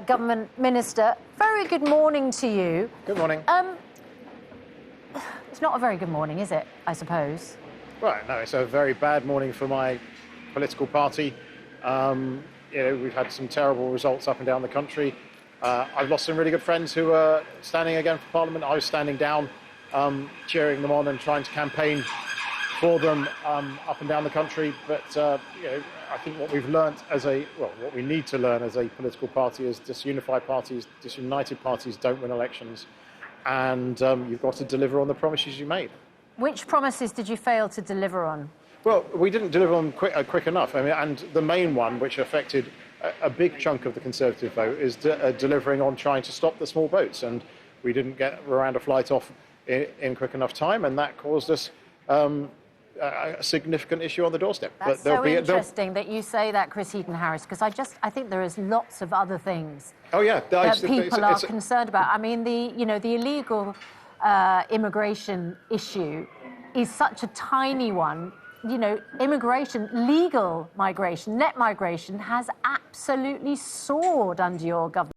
government minister. Very good morning to you. Good morning. It's not a very good morning, is it, I suppose? Well, no, it's a very bad morning for my political party. We've had some terrible results up and down the country. I've lost some really good friends who are standing again for Parliament. I was standing down, cheering them on and trying to campaign for them up and down the country. But I think what we've learnt what we need to learn as a political party is disunified parties, disunited parties don't win elections, and you've got to deliver on the promises you made. Which promises did you fail to deliver on? Well, we didn't deliver on quick enough. I mean, and the main one, which affected a big chunk of the Conservative vote, is delivering on trying to stop the small boats. And we didn't get Miranda flight off in quick enough time, and that caused us a significant issue on the doorstep. That's so interesting that you say that, Chris Heaton-Harris, because I think there is lots of other things that people are concerned about. I mean, the illegal immigration issue is such a tiny one. Immigration, legal migration, net migration has absolutely soared under your government.